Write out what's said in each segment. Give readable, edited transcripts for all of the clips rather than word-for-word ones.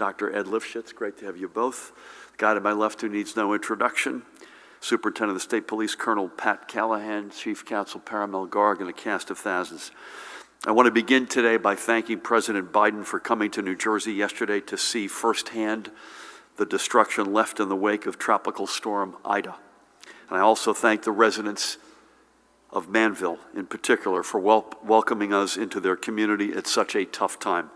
Dr. Ed Lifshitz, great to have you both. The guy to my left who needs no introduction, Superintendent of the State Police, Colonel Pat Callahan, Chief Counsel Paramel Garg, and a cast of thousands. I want to begin today by thanking President Biden for coming to New Jersey yesterday to see firsthand the destruction left in the wake of Tropical Storm Ida. And I also thank the residents of Manville in particular for welcoming us into their community at such a tough time.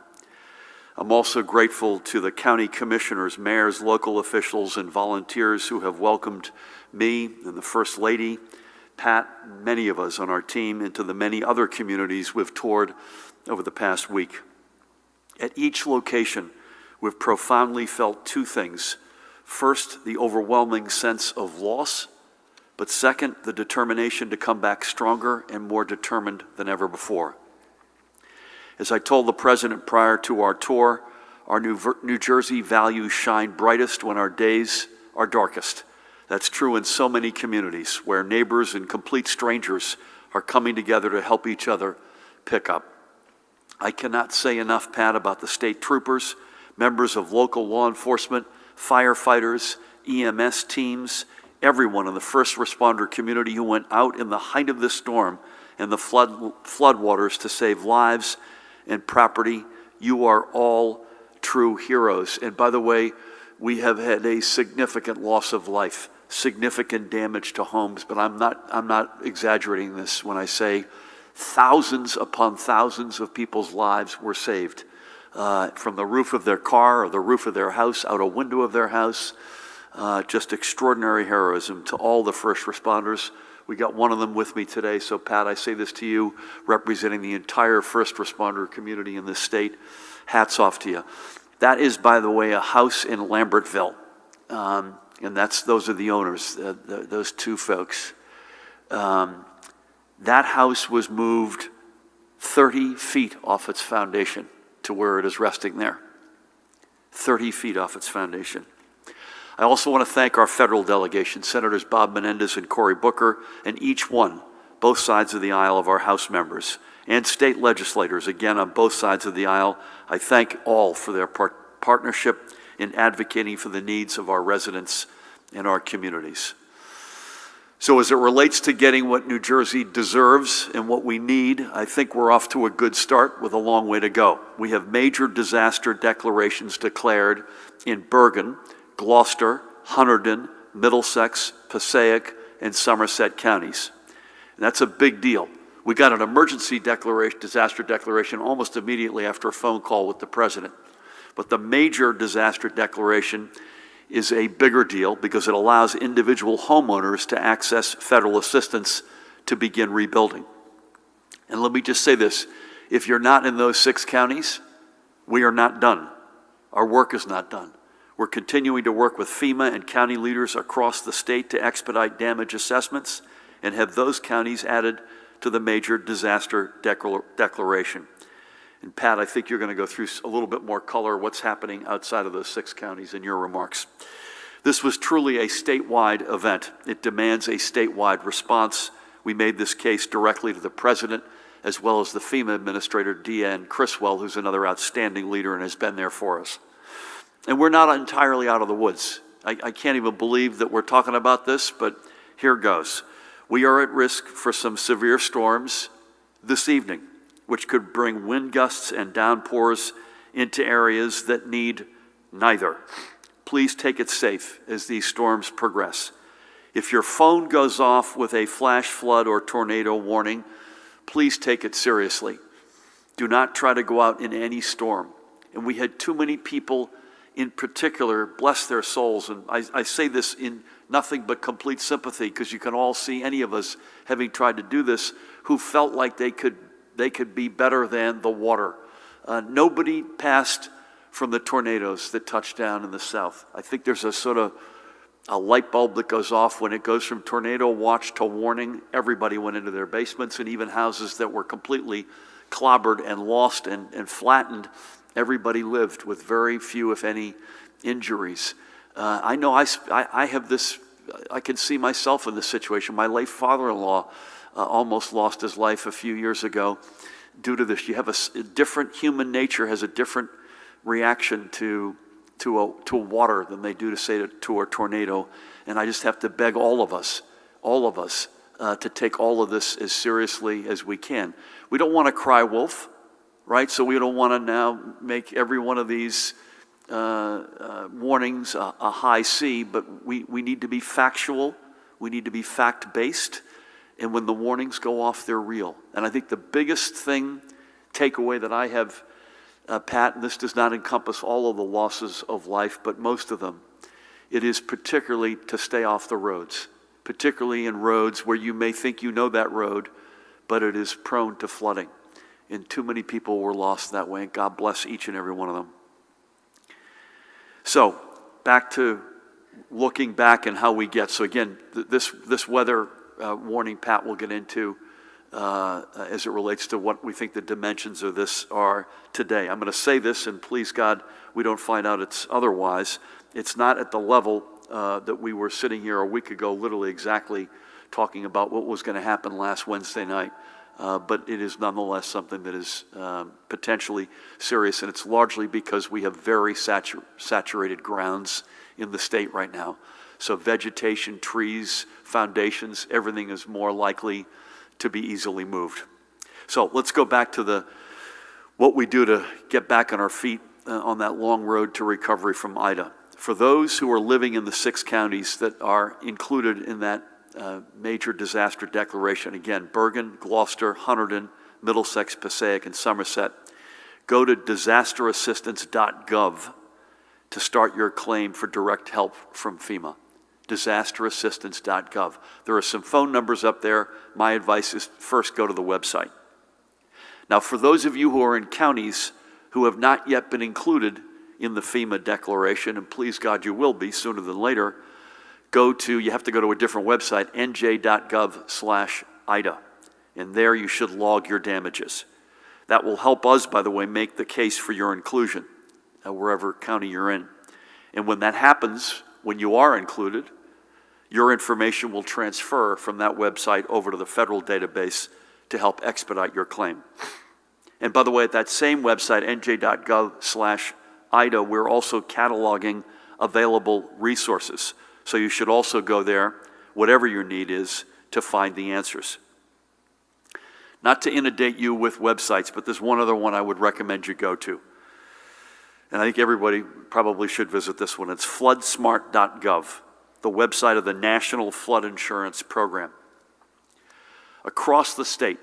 I'm also grateful to the county commissioners, mayors, local officials, and volunteers who have welcomed me and the First Lady, Pat, many of us on our team, into the many other communities we've toured over the past week. At each location, we've profoundly felt two things. First, the overwhelming sense of loss, but second, the determination to come back stronger and more determined than ever before. As I told the President prior to our tour, our New Jersey values shine brightest when our days are darkest. That's true in so many communities where neighbors and complete strangers are coming together to help each other pick up. I cannot say enough, Pat, about the state troopers, members of local law enforcement, firefighters, EMS teams, everyone in the first responder community who went out in the height of this storm and the floodwaters to save lives and property. You are all true heroes. And by the way, we have had a significant loss of life, significant damage to homes, but I'm not exaggerating this when I say thousands upon thousands of people's lives were saved from the roof of their car or the roof of their house, out a window of their house. Just extraordinary heroism to all the first responders. We got one of them with me today, so Pat, I say this to you, representing the entire first responder community in this state. Hats off to you. That is, by the way, a house in Lambertville, and those are the owners, those two folks. That house was moved 30 feet off its foundation to where it is resting there. 30 feet off its foundation. I also want to thank our federal delegation, Senators Bob Menendez and Cory Booker, and each one, both sides of the aisle of our House members, and state legislators, again, on both sides of the aisle. I thank all for their partnership in advocating for the needs of our residents and our communities. So as it relates to getting what New Jersey deserves and what we need, I think we're off to a good start with a long way to go. We have major disaster declarations declared in Bergen, Gloucester, Hunterdon, Middlesex, Passaic, and Somerset counties. And that's a big deal. We got an emergency declaration, disaster declaration almost immediately after a phone call with the president. But the major disaster declaration is a bigger deal because it allows individual homeowners to access federal assistance to begin rebuilding. And let me just say this, if you're not in those 6 counties, we are not done. Our work is not done. We're continuing to work with FEMA and county leaders across the state to expedite damage assessments and have those counties added to the major disaster declaration. And Pat, I think you're going to go through a little bit more color what's happening outside of those 6 counties in your remarks. This was truly a statewide event. It demands a statewide response. We made this case directly to the president as well as the FEMA administrator, Deanne Criswell, who's another outstanding leader and has been there for us. And we're not entirely out of the woods. I can't even believe that we're talking about this, but here goes. We are at risk for some severe storms this evening, which could bring wind gusts and downpours into areas that need neither. Please take it safe as these storms progress. If your phone goes off with a flash flood or tornado warning, please take it seriously. Do not try to go out in any storm. And we had too many people in particular, bless their souls, and I say this in nothing but complete sympathy because you can all see any of us having tried to do this who felt like they could be better than the water. Nobody passed from the tornadoes that touched down in the south. I think there's a sort of a light bulb that goes off when it goes from tornado watch to warning. Everybody went into their basements, and even houses that were completely clobbered and lost and flattened. Everybody lived with very few, if any, injuries. I know I have this, I can see myself in this situation. My late father-in-law almost lost his life a few years ago due to this. You have a different, human nature has a different reaction to to water than they do to say to a tornado. And I just have to beg all of us, to take all of this as seriously as we can. We don't want to cry wolf, right? So we don't want to now make every one of these warnings a high C, but we need to be factual. We need to be fact-based. And when the warnings go off, they're real. And I think the biggest takeaway that I have, Pat, and this does not encompass all of the losses of life, but most of them, it is particularly to stay off the roads, particularly in roads where you may think you know that road, but it is prone to flooding. And too many people were lost that way, and God bless each and every one of them. So, back to looking back and how we get. So again, this weather warning, Pat will get into as it relates to what we think the dimensions of this are today. I'm going to say this, and please God, we don't find out it's otherwise. It's not at the level that we were sitting here a week ago, literally exactly talking about what was going to happen last Wednesday night. But it is nonetheless something that is potentially serious, and it's largely because we have very saturated grounds in the state right now. So vegetation, trees, foundations, everything is more likely to be easily moved. So let's go back to what we do to get back on our feet on that long road to recovery from Ida. For those who are living in the 6 counties that are included in that major disaster declaration, again, Bergen, Gloucester, Hunterdon, Middlesex, Passaic, and Somerset, go to disasterassistance.gov to start your claim for direct help from FEMA. Disasterassistance.gov. There are some phone numbers up there. My advice is first go to the website. Now, for those of you who are in counties who have not yet been included in the FEMA declaration, and please God you will be sooner than later, you have to go to a different website, nj.gov/IDA, and there you should log your damages. That will help us, by the way, make the case for your inclusion, wherever county you're in. And when that happens, when you are included, your information will transfer from that website over to the federal database to help expedite your claim. And by the way, at that same website, nj.gov/IDA, we're also cataloging available resources. So you should also go there, whatever your need is, to find the answers. Not to inundate you with websites, but there's one other one I would recommend you go to. And I think everybody probably should visit this one. It's floodsmart.gov, the website of the National Flood Insurance Program. Across the state,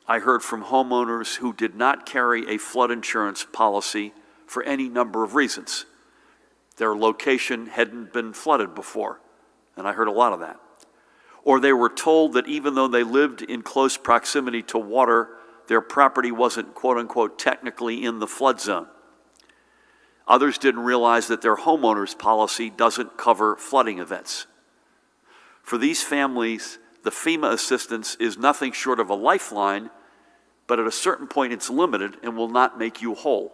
I heard from homeowners who did not carry a flood insurance policy for any number of reasons. Their location hadn't been flooded before, and I heard a lot of that. Or they were told that even though they lived in close proximity to water, their property wasn't, quote unquote, technically in the flood zone. Others didn't realize that their homeowner's policy doesn't cover flooding events. For these families, the FEMA assistance is nothing short of a lifeline, but at a certain point it's limited and will not make you whole.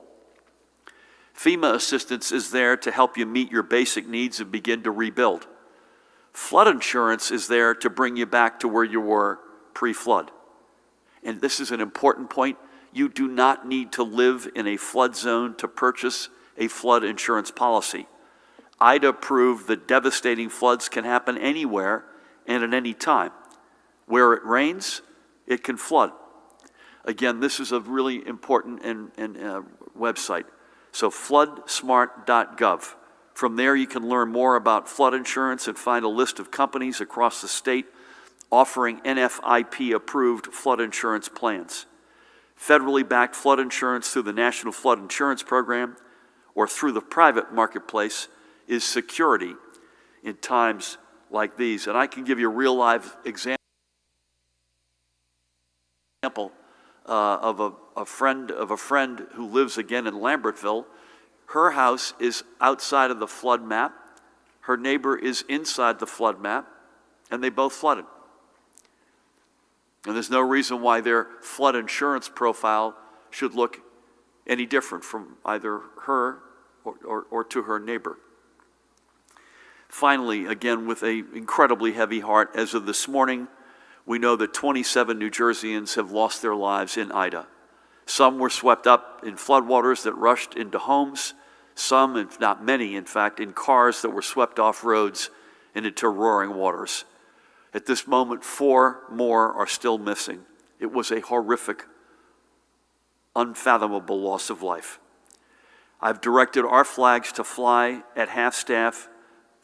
FEMA assistance is there to help you meet your basic needs and begin to rebuild. Flood insurance is there to bring you back to where you were pre-flood. And this is an important point. You do not need to live in a flood zone to purchase a flood insurance policy. Ida proved that devastating floods can happen anywhere and at any time. Where it rains, it can flood. Again, this is a really important website. So floodsmart.gov. From there you can learn more about flood insurance and find a list of companies across the state offering NFIP-approved flood insurance plans. Federally backed flood insurance through the National Flood Insurance Program or through the private marketplace is security in times like these. And I can give you a real live example of a friend who lives again in Lambertville. Her house is outside of the flood map. Her neighbor is inside the flood map, and they both flooded. And there's no reason why their flood insurance profile should look any different from either her or to her neighbor. Finally, again, with an incredibly heavy heart, as of this morning, we know that 27 New Jerseyans have lost their lives in Ida. Some were swept up in floodwaters that rushed into homes. some, if not many, in fact, in cars that were swept off roads and into roaring waters. At this moment, 4 more are still missing. It was a horrific, unfathomable loss of life. I've directed our flags to fly at half-staff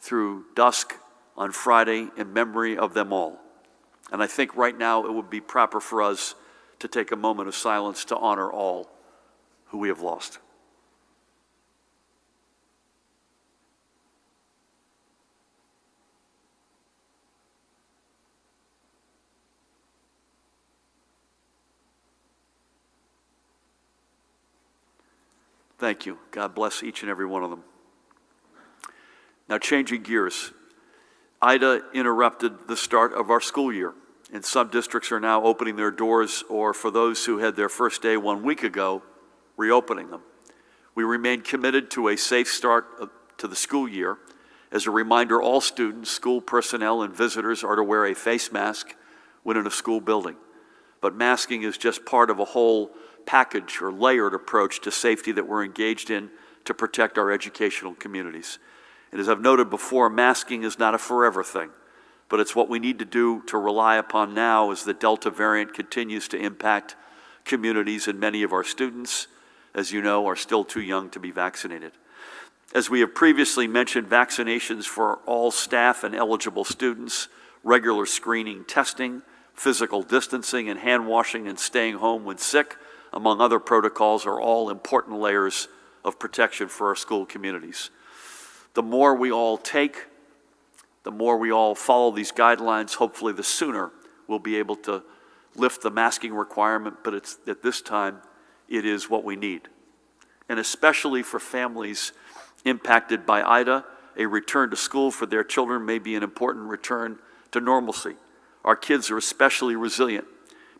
through dusk on Friday in memory of them all. And I think right now it would be proper for us to take a moment of silence to honor all who we have lost. Thank you. God bless each and every one of them. Now, changing gears. Ida interrupted the start of our school year, and some districts are now opening their doors, or for those who had their first day 1 week ago, reopening them. We remain committed to a safe start to the school year. As a reminder, all students, school personnel, and visitors are to wear a face mask when in a school building. But masking is just part of a whole package or layered approach to safety that we're engaged in to protect our educational communities. And as I've noted before, masking is not a forever thing, but it's what we need to do to rely upon now as the Delta variant continues to impact communities, and many of our students, as you know, are still too young to be vaccinated. As we have previously mentioned, vaccinations for all staff and eligible students, regular screening, testing, physical distancing, and hand washing and staying home when sick, among other protocols, are all important layers of protection for our school communities. The more we all take, the more we all follow these guidelines, hopefully the sooner we'll be able to lift the masking requirement, but it's at this time, it is what we need. And especially for families impacted by Ida, a return to school for their children may be an important return to normalcy. Our kids are especially resilient,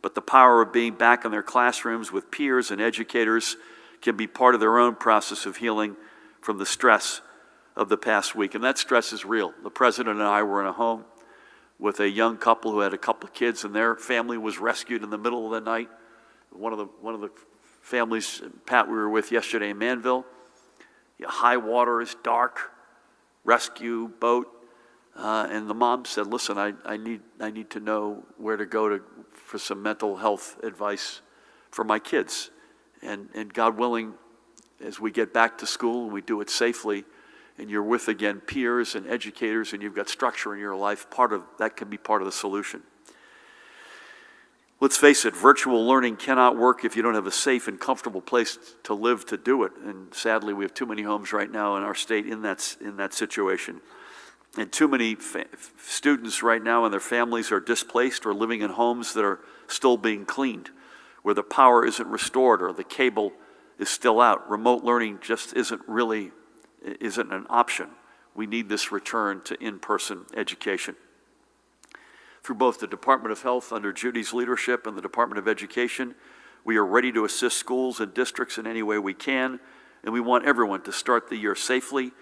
but the power of being back in their classrooms with peers and educators can be part of their own process of healing from the stress of the past week. And that stress is real. The president and I were in a home with a young couple who had a couple of kids, and their family was rescued in the middle of the night. One of the families, Pat, we were with yesterday in Manville. High water is dark, rescue boat. And the mom said, listen, I need to know where to go for some mental health advice for my kids. And God willing, as we get back to school and we do it safely, and you're with, again, peers and educators, and you've got structure in your life, that can be part of the solution. Let's face it, virtual learning cannot work if you don't have a safe and comfortable place to live to do it. And sadly, we have too many homes right now in our state in that situation. And too many students right now and their families are displaced or living in homes that are still being cleaned, where the power isn't restored or the cable is still out. Remote learning just isn't an option. We need this return to in-person education. Through both the Department of Health under Judy's leadership and the Department of Education, we are ready to assist schools and districts in any way we can, and we want everyone to start the year safely,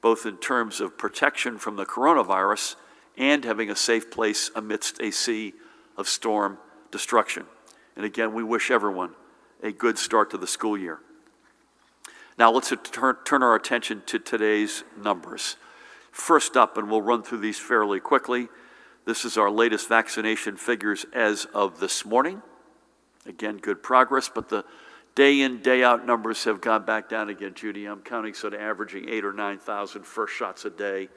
both in terms of protection from the coronavirus and having a safe place amidst a sea of storm destruction. And again, we wish everyone a good start to the school year. Now let's turn our attention to today's numbers. First up, and we'll run through these fairly quickly, this is our latest vaccination figures as of this morning. Again, good progress, but the day in, day out numbers have gone back down again, Judy. I'm counting sort of averaging 8,000 or 9,000 first shots a day,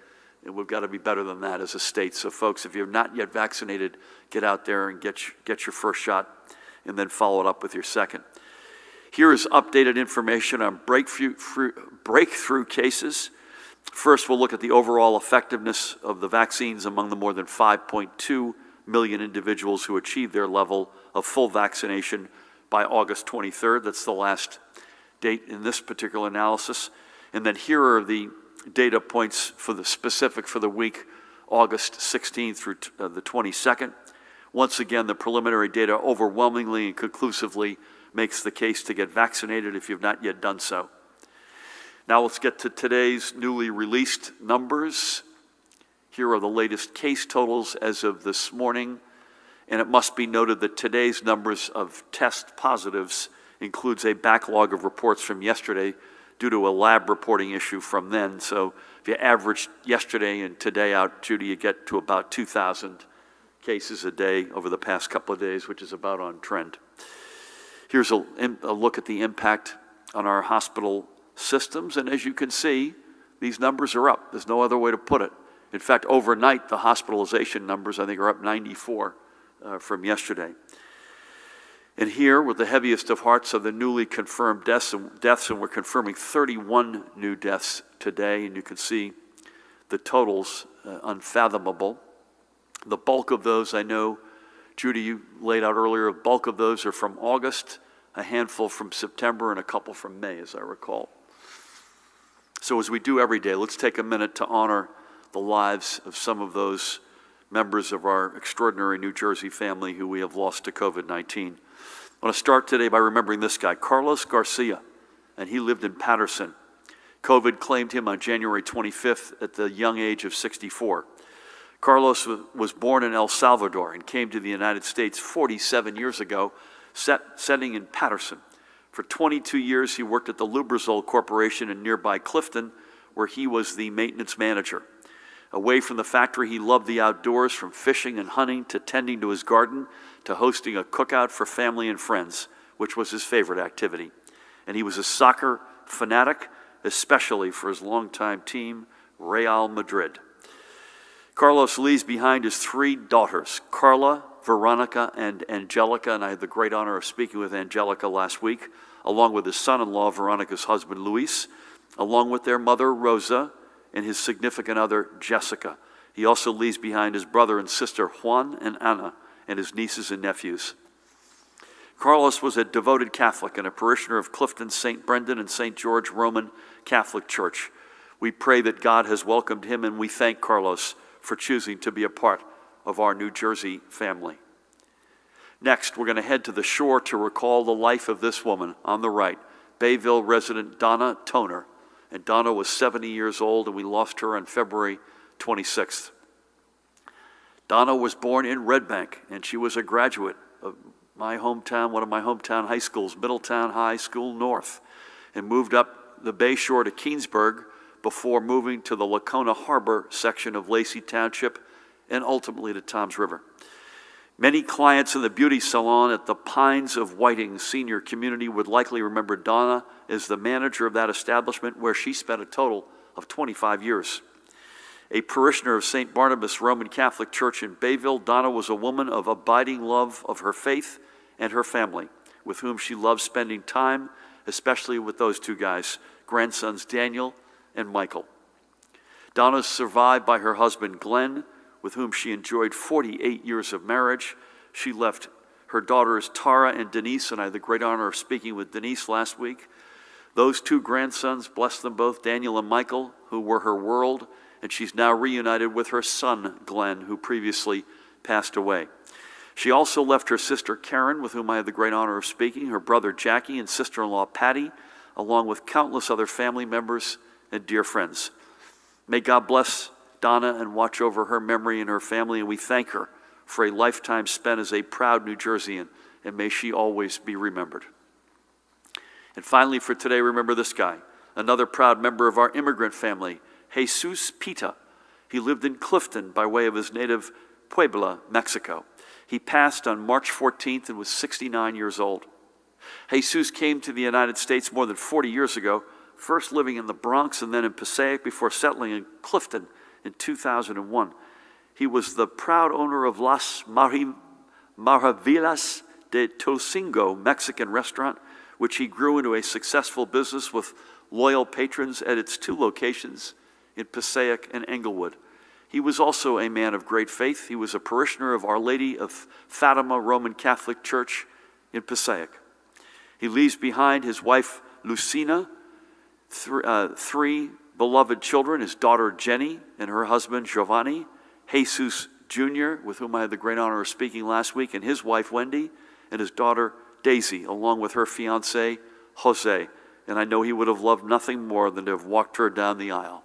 and we've got to be better than that as a state. So folks, if you're not yet vaccinated, get out there and get your first shot, and then follow it up with your second. Here is updated information on breakthrough cases. First, we'll look at the overall effectiveness of the vaccines among the more than 5.2 million individuals who achieved their level of full vaccination by August 23rd. That's the last date in this particular analysis. And then here are the data points for the specific for the week, August 16th through the 22nd. Once again, the preliminary data overwhelmingly and conclusively makes the case to get vaccinated if you've not yet done so. Now let's get to today's newly released numbers. Here are the latest case totals as of this morning. And it must be noted that today's numbers of test positives includes a backlog of reports from yesterday due to a lab reporting issue from then. So if you average yesterday and today out, Judy, you get to about 2,000 cases a day over the past couple of days, which is about on trend. Here's a look at the impact on our hospital systems, and as you can see, these numbers are up. There's no other way to put it. In fact, overnight, the hospitalization numbers, I think, are up 94 from yesterday. And here, with the heaviest of hearts of the newly confirmed deaths, and we're confirming 31 new deaths today, and you can see the totals unfathomable. The bulk of those, I know, Judy, you laid out earlier, the bulk of those are from August, a handful from September, and a couple from May, as I recall. So as we do every day, let's take a minute to honor the lives of some of those members of our extraordinary New Jersey family who we have lost to COVID-19. I want to start today by remembering this guy, Carlos Garcia, and he lived in Patterson. COVID claimed him on January 25th at the young age of 64. Carlos was born in El Salvador and came to the United States 47 years ago, setting in Patterson. For 22 years, he worked at the Lubrizol Corporation in nearby Clifton, where he was the maintenance manager. Away from the factory, he loved the outdoors, from fishing and hunting to tending to his garden to hosting a cookout for family and friends, which was his favorite activity. And he was a soccer fanatic, especially for his longtime team, Real Madrid. Carlos leaves behind his 3 daughters, Carla, Veronica, and Angelica, and I had the great honor of speaking with Angelica last week, along with his son-in-law, Veronica's husband, Luis, along with their mother, Rosa, and his significant other, Jessica. He also leaves behind his brother and sister, Juan and Ana, and his nieces and nephews. Carlos was a devoted Catholic and a parishioner of Clifton, St. Brendan, and St. George Roman Catholic Church. We pray that God has welcomed him, and we thank Carlos for choosing to be a part of our New Jersey family. Next, we're going to head to the shore to recall the life of this woman on the right, Bayville resident Donna Toner. And Donna was 70 years old, and we lost her on February 26th. Donna was born in Red Bank, and she was a graduate of my hometown, one of my hometown high schools, Middletown High School North, and moved up the Bay Shore to Keansburg before moving to the Lacona Harbor section of Lacey Township and ultimately to Toms River. Many clients in the beauty salon at the Pines of Whiting senior community would likely remember Donna as the manager of that establishment, where she spent a total of 25 years. A parishioner of St. Barnabas Roman Catholic Church in Bayville, Donna was a woman of abiding love of her faith and her family, with whom she loved spending time, especially with those 2 guys, grandsons Daniel and Michael. Donna is survived by her husband Glenn, with whom she enjoyed 48 years of marriage. She left her daughters Tara and Denise, and I had the great honor of speaking with Denise last week. Those 2 grandsons, bless them both, Daniel and Michael, who were her world, and she's now reunited with her son Glenn, who previously passed away. She also left her sister Karen, with whom I had the great honor of speaking, her brother Jackie, and sister-in-law Patty, along with countless other family members and dear friends. May God bless Donna and watch over her memory and her family, and we thank her for a lifetime spent as a proud New Jerseyan, and may she always be remembered. And finally, for today, remember this guy, another proud member of our immigrant family, Jesus Peta. He lived in Clifton by way of his native Puebla, Mexico. He passed on March 14th and was 69 years old. Jesus came to the United States more than 40 years ago, first living in the Bronx and then in Passaic before settling in Clifton in 2001. He was the proud owner of Las Maravillas de Tocingo Mexican restaurant, which he grew into a successful business with loyal patrons at its 2 locations in Passaic and Englewood. He was also a man of great faith. He was a parishioner of Our Lady of Fatima Roman Catholic Church in Passaic. He leaves behind his wife Lucina, 3 beloved children, his daughter Jenny and her husband Giovanni, Jesus Jr., with whom I had the great honor of speaking last week, and his wife Wendy, and his daughter Daisy, along with her fiancé Jose. And I know he would have loved nothing more than to have walked her down the aisle.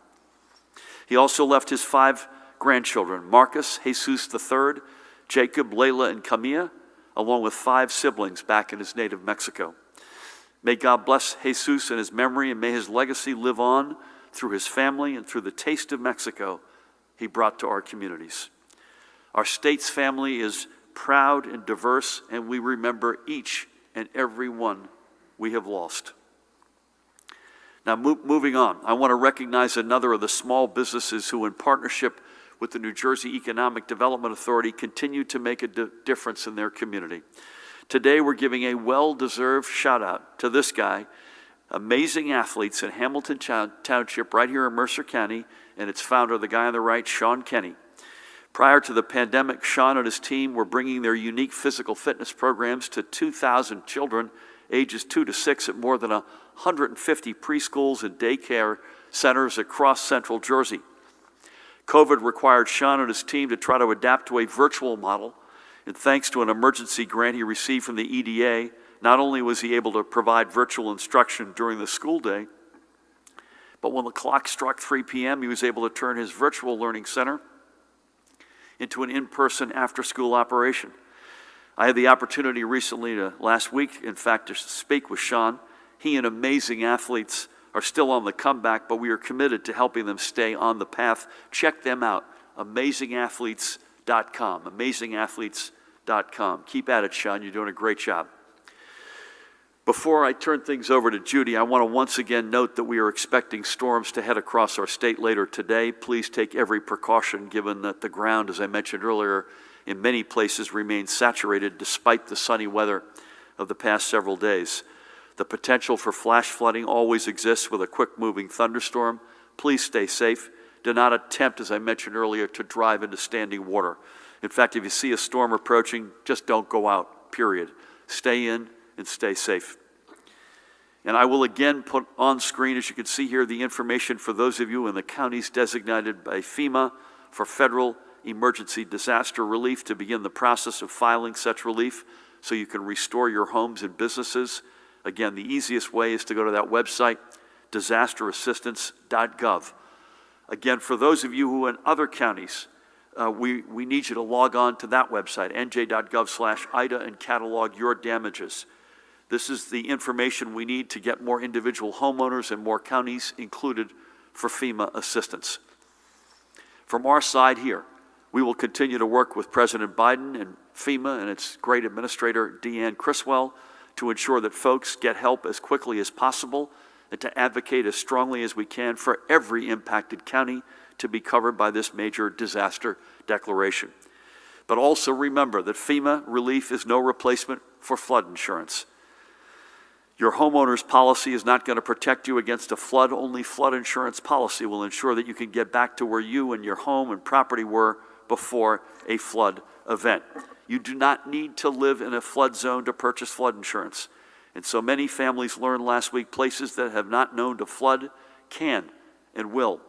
He also left his 5 grandchildren, Marcus, Jesus III, Jacob, Layla, and Camilla, along with 5 siblings back in his native Mexico. May God bless Jesus in his memory, and may his legacy live on through his family and through the taste of Mexico he brought to our communities. Our state's family is proud and diverse, and we remember each and every one we have lost. Now, moving on, I want to recognize another of the small businesses who, in partnership with the New Jersey Economic Development Authority, continue to make a difference in their community. Today, we're giving a well-deserved shout-out to this guy, amazing athletes in Hamilton Township, right here in Mercer County, and its founder, the guy on the right, Sean Kenny. Prior to the pandemic, Sean and his team were bringing their unique physical fitness programs to 2,000 children ages 2 to 6 at more than 150 preschools and daycare centers across central Jersey. COVID required Sean and his team to try to adapt to a virtual model, and thanks to an emergency grant he received from the EDA, not only was he able to provide virtual instruction during the school day, but when the clock struck 3 p.m., he was able to turn his virtual learning center into an in-person after-school operation. I had the opportunity recently last week, in fact, to speak with Sean. He and amazing athletes are still on the comeback, but we are committed to helping them stay on the path. Check them out, amazingathletes.com, amazingathletes.com. Keep at it, Sean. You're doing a great job. Before I turn things over to Judy, I want to once again note that we are expecting storms to head across our state later today. Please take every precaution, given that the ground, as I mentioned earlier, in many places remains saturated despite the sunny weather of the past several days. The potential for flash flooding always exists with a quick-moving thunderstorm. Please stay safe. Do not attempt, as I mentioned earlier, to drive into standing water. In fact, if you see a storm approaching, just don't go out, period. Stay in and stay safe. And I will again put on screen, as you can see here, the information for those of you in the counties designated by FEMA for federal emergency disaster relief to begin the process of filing such relief so you can restore your homes and businesses. Again, the easiest way is to go to that website, disasterassistance.gov. Again, for those of you who are in other counties, we need you to log on to that website, nj.gov/IDA, and catalog your damages. This is the information we need to get more individual homeowners and more counties included for FEMA assistance. From our side here, we will continue to work with President Biden and FEMA and its great administrator, Deanne Criswell, to ensure that folks get help as quickly as possible and to advocate as strongly as we can for every impacted county to be covered by this major disaster declaration. But also remember that FEMA relief is no replacement for flood insurance. Your homeowner's policy is not going to protect you against a flood. Only flood insurance policy will ensure that you can get back to where you and your home and property were before a flood event. You do not need to live in a flood zone to purchase flood insurance. And so many families learned last week places that have not known to flood can and will.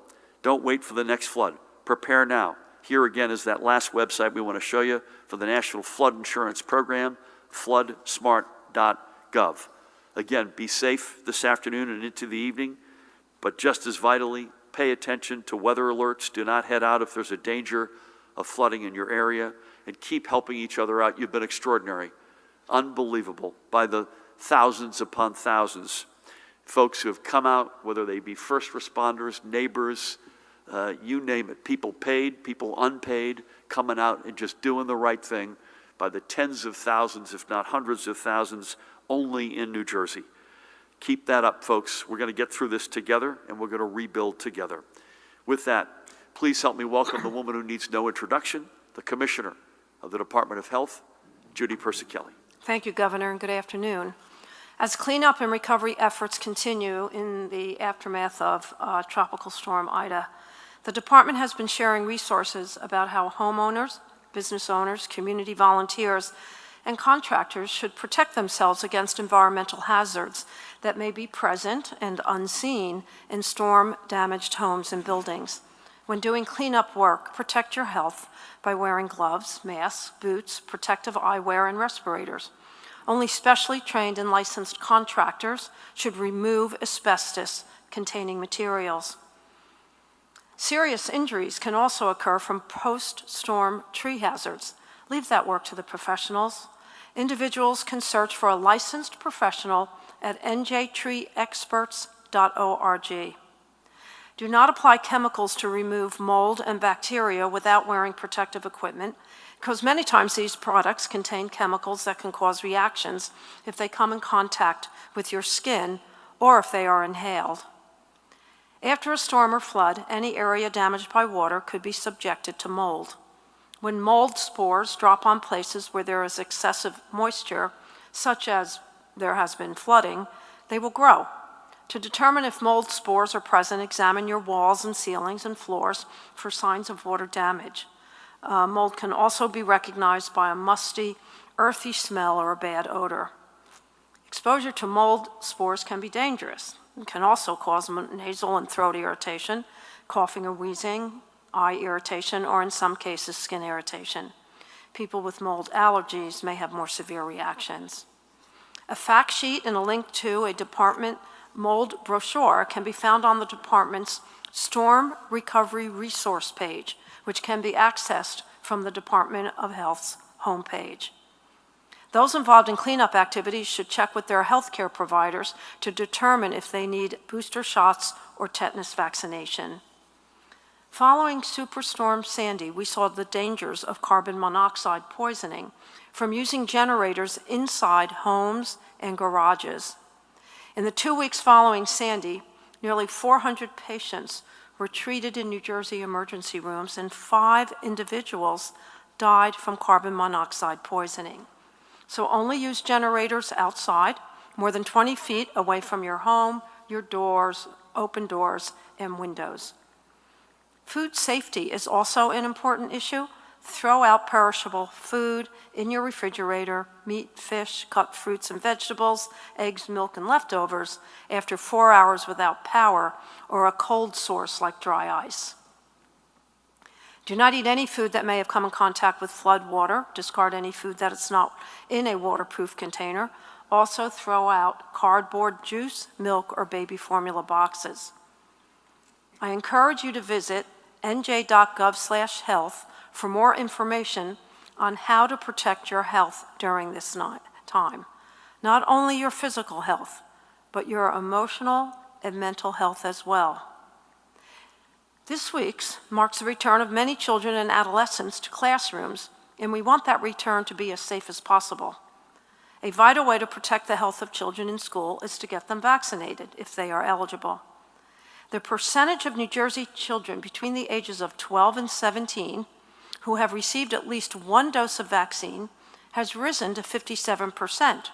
Don't wait for the next flood. Prepare now. Here again is that last website we want to show you for the National Flood Insurance Program, floodsmart.gov. Again, be safe this afternoon and into the evening, but just as vitally, pay attention to weather alerts. Do not head out if there's a danger of flooding in your area, and keep helping each other out. You've been extraordinary, unbelievable, by the thousands upon thousands. Folks who have come out, whether they be first responders, neighbors, you name it, people paid, people unpaid, coming out and just doing the right thing by the tens of thousands, if not hundreds of thousands, only in New Jersey. Keep that up, folks. We're going to get through this together, and we're going to rebuild together. With that, please help me welcome the woman who needs no introduction, the Commissioner of the Department of Health, Judy Persichilli. Thank you, Governor, and good afternoon. As cleanup and recovery efforts continue in the aftermath of Tropical Storm Ida, the department has been sharing resources about how homeowners, business owners, community volunteers, and contractors should protect themselves against environmental hazards that may be present and unseen in storm-damaged homes and buildings. When doing cleanup work, protect your health by wearing gloves, masks, boots, protective eyewear, and respirators. Only specially trained and licensed contractors should remove asbestos-containing materials. Serious injuries can also occur from post-storm tree hazards. Leave that work to the professionals. Individuals can search for a licensed professional at njtreeexperts.org. Do not apply chemicals to remove mold and bacteria without wearing protective equipment, because many times these products contain chemicals that can cause reactions if they come in contact with your skin or if they are inhaled. After a storm or flood, any area damaged by water could be subjected to mold. When mold spores drop on places where there is excessive moisture, such as there has been flooding, they will grow. To determine if mold spores are present, examine your walls and ceilings and floors for signs of water damage. Mold can also be recognized by a musty, earthy smell or a bad odor. Exposure to mold spores can be dangerous. It can also cause nasal and throat irritation, coughing or wheezing, eye irritation, or in some cases, skin irritation. People with mold allergies may have more severe reactions. A fact sheet and a link to a department mold brochure can be found on the department's Storm Recovery Resource page, which can be accessed from the Department of Health's homepage. Those involved in cleanup activities should check with their healthcare providers to determine if they need booster shots or tetanus vaccination. Following Superstorm Sandy, we saw the dangers of carbon monoxide poisoning from using generators inside homes and garages. In the 2 weeks following Sandy, nearly 400 patients were treated in New Jersey emergency rooms, and 5 individuals died from carbon monoxide poisoning. So only use generators outside, more than 20 feet away from your home, your doors, open doors, and windows. Food safety is also an important issue. Throw out perishable food in your refrigerator, meat, fish, cut fruits and vegetables, eggs, milk, and leftovers after 4 hours without power or a cold source like dry ice. Do not eat any food that may have come in contact with flood water. Discard any food that is not in a waterproof container. Also throw out cardboard juice, milk, or baby formula boxes. I encourage you to visit nj.gov/health for more information on how to protect your health during this time. Not only your physical health, but your emotional and mental health as well. This week's marks the return of many children and adolescents to classrooms, and we want that return to be as safe as possible. A vital way to protect the health of children in school is to get them vaccinated if they are eligible. The percentage of New Jersey children between the ages of 12 and 17 who have received at least 1 dose of vaccine has risen to 57%.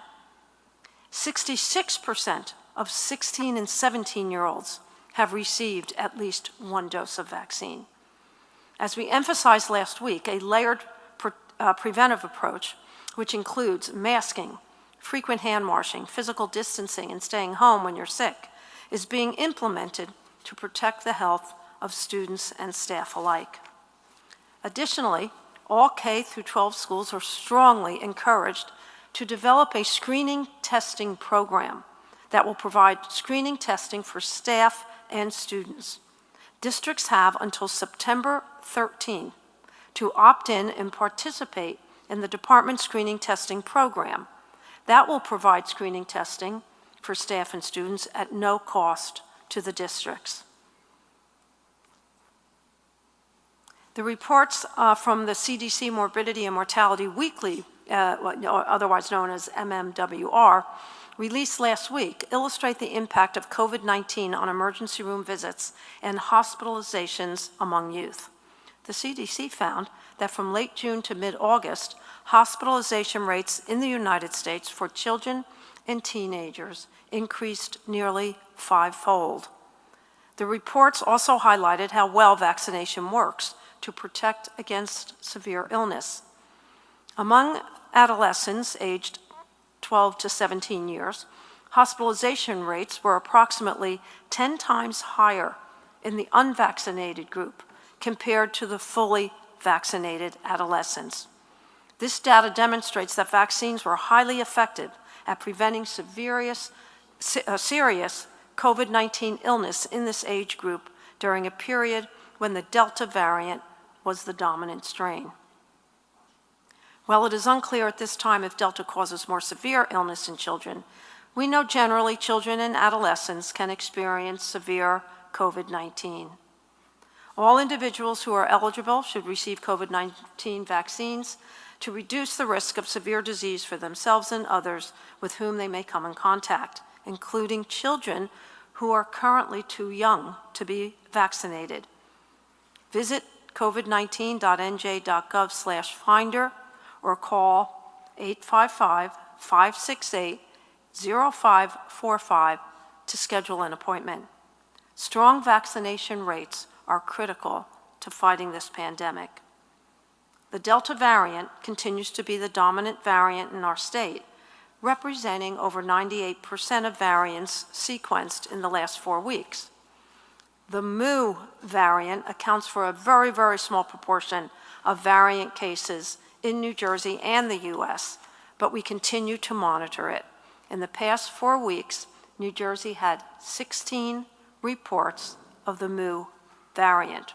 66% of 16 and 17-year-olds have received at least 1 dose of vaccine. As we emphasized last week, a layered preventive approach, which includes masking, frequent hand washing, physical distancing, and staying home when you're sick, is being implemented to protect the health of students and staff alike. Additionally, all K-12 schools are strongly encouraged to develop a screening testing program that will provide screening testing for staff and students. Districts have until September 13 to opt in and participate in the department screening testing program. That will provide screening testing for staff and students at no cost to the districts. The reports from the CDC Morbidity and Mortality Weekly, otherwise known as MMWR, released last week, illustrate the impact of COVID-19 on emergency room visits and hospitalizations among youth. The CDC found that from late June to mid-August, hospitalization rates in the United States for children and teenagers increased nearly 5-fold. The reports also highlighted how well vaccination works to protect against severe illness. Among adolescents aged 12 to 17 years, hospitalization rates were approximately 10 times higher in the unvaccinated group compared to the fully vaccinated adolescents. This data demonstrates that vaccines were highly effective at preventing serious COVID-19 illness in this age group during a period when the Delta variant was the dominant strain. While it is unclear at this time if Delta causes more severe illness in children, We know generally children and adolescents can experience severe COVID-19. All individuals who are eligible should receive COVID-19 vaccines to reduce the risk of severe disease for themselves and others with whom they may come in contact, including children who are currently too young to be vaccinated. Visit covid19.nj.gov/finder or call 855-568-0545 to schedule an appointment. Strong vaccination rates are critical to fighting this pandemic. The Delta variant continues to be the dominant variant in our state, representing over 98% of variants sequenced in the last 4 weeks. The Mu variant accounts for a very, very small proportion of variant cases in New Jersey and the U.S., but we continue to monitor it. In the past 4 weeks, New Jersey had 16 reports of the Mu variant.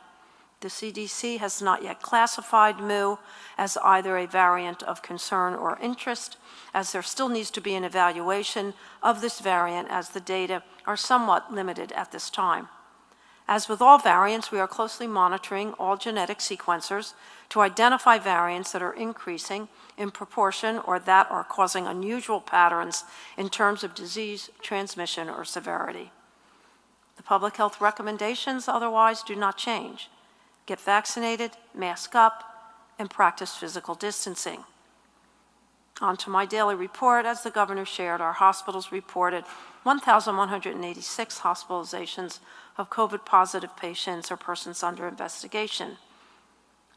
The CDC has not yet classified Mu as either a variant of concern or interest, as there still needs to be an evaluation of this variant as the data are somewhat limited at this time. As with all variants, we are closely monitoring all genetic sequencers to identify variants that are increasing in proportion or that are causing unusual patterns in terms of disease transmission or severity. The public health recommendations otherwise do not change. Get vaccinated, mask up, and practice physical distancing. On to my daily report. As the governor shared, our hospitals reported 1,186 hospitalizations of COVID-positive patients or persons under investigation.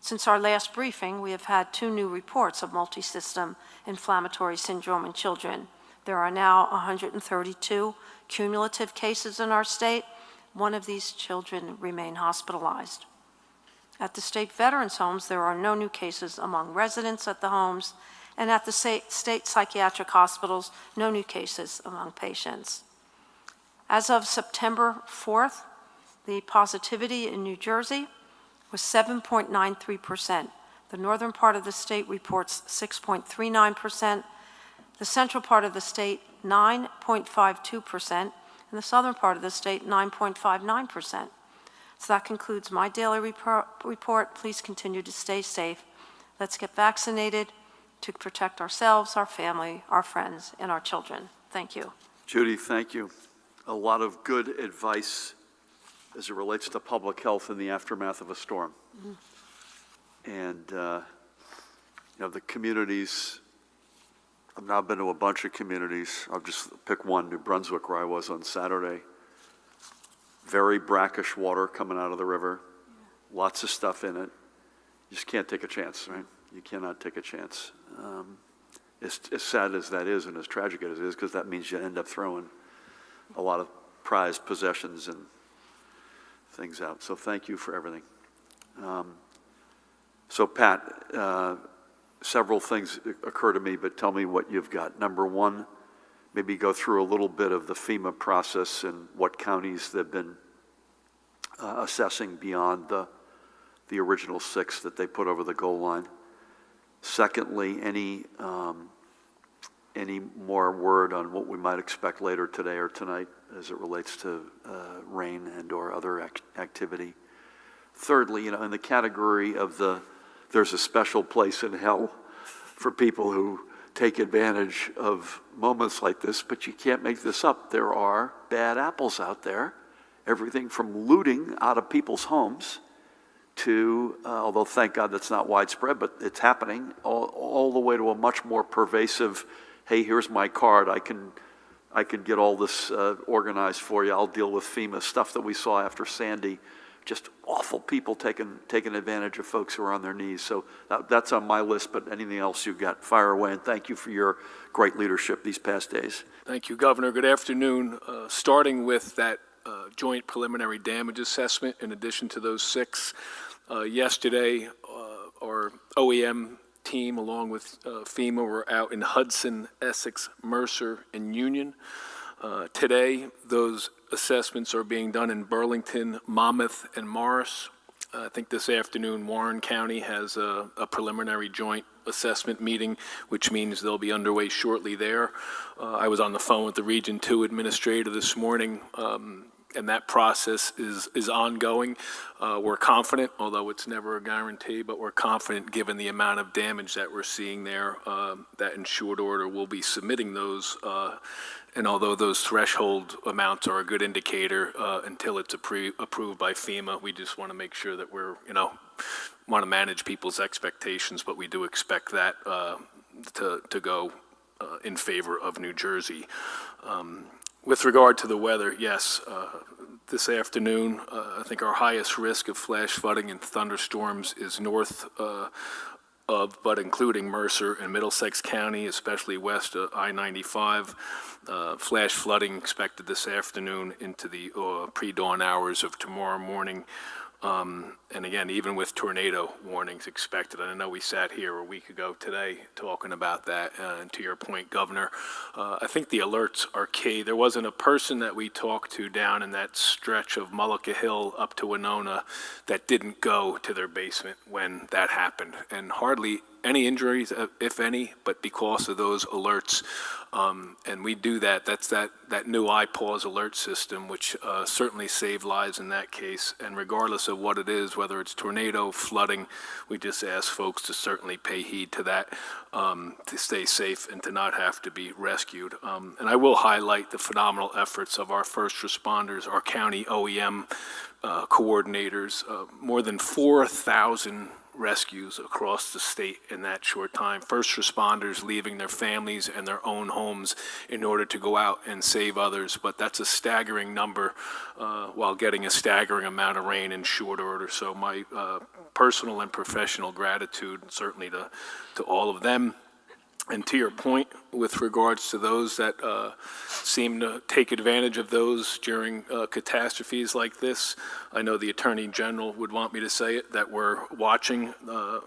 Since our last briefing, we have had 2 new reports of multisystem inflammatory syndrome in children. There are now 132 cumulative cases in our state. 1 of these children remain hospitalized. At the state veterans' homes, there are no new cases among residents at the homes, and at the state psychiatric hospitals, no new cases among patients. As of September 4th, the positivity in New Jersey was 7.93%. The northern part of the state reports 6.39%, the central part of the state 9.52%, and the southern part of the state 9.59%. So that concludes my daily report. Please continue to stay safe. Let's get vaccinated to protect ourselves, our family, our friends, and our children. Thank you. Judy, thank you. A lot of good advice as it relates to public health in the aftermath of a storm. And, the communities, I've now been to a bunch of communities. I'll just pick one, New Brunswick, where I was on Saturday. Very brackish water coming out of the river, lots of stuff in it. You just can't take a chance, right? You cannot take a chance. As sad as that is and as tragic as it is, because that means you end up throwing a lot of prized possessions and things out. So thank you for everything. So Pat, several things occur to me, but tell me what you've got. Number one, maybe go through a little bit of the FEMA process and what counties they've been assessing beyond the original 6 that they put over the goal line. Secondly, any more word on what we might expect later today or tonight as it relates to rain and or other activity? Thirdly, in the category of there's a special place in hell for people who take advantage of moments like this, but you can't make this up. There are bad apples out there, everything from looting out of people's homes to, although thank God that's not widespread, but it's happening, all the way to a much more pervasive, hey, here's my card, I can get all this organized for you, I'll deal with FEMA, stuff that we saw after Sandy. Just awful people taking advantage of folks who are on their knees. So that's on my list, but anything else you've got, fire away, and thank you for your great leadership these past days. Thank you, Governor. Good afternoon. Starting with that joint preliminary damage assessment, in addition to those 6, yesterday our OEM team, along with FEMA, were out in Hudson, Essex, Mercer, and Union. Today, those assessments are being done in Burlington, Monmouth, and Morris. I think this afternoon Warren County has a preliminary joint assessment meeting, which means they'll be underway shortly there. I was on the phone with the Region 2 administrator this morning, and that process is ongoing. We're confident, although it's never a guarantee, but we're confident given the amount of damage that we're seeing there, that in short order we'll be submitting those. And although those threshold amounts are a good indicator, until it's approved by FEMA, we just want to make sure that we're, want to manage people's expectations, but we do expect that to go in favor of New Jersey. With regard to the weather, yes, this afternoon, I think our highest risk of flash flooding and thunderstorms is north of, but including Mercer and Middlesex County, especially west of I-95. Flash flooding expected this afternoon into the pre-dawn hours of tomorrow morning. And again, even with tornado warnings expected, and I know we sat here a week ago today talking about that, and to your point, Governor, I think the alerts are key. There wasn't a person that we talked to down in that stretch of Mullica Hill up to Winona that didn't go to their basement when that happened, and hardly any injuries, if any, but because of those alerts. And we do that. That's that new iPause alert system, which certainly saved lives in that case. And regardless of what it is, whether it's tornado, flooding, we just ask folks to certainly pay heed to that, to stay safe and to not have to be rescued. And I will highlight the phenomenal efforts of our first responders, our county OEM coordinators, more than 4,000 rescues across the state in that short time. First responders leaving their families and their own homes in order to go out and save others. But that's a staggering number while getting a staggering amount of rain in short order. So my personal and professional gratitude certainly to all of them. And to your point, with regards to those that seem to take advantage of those during catastrophes like this, I know the Attorney General would want me to say it, that we're watching.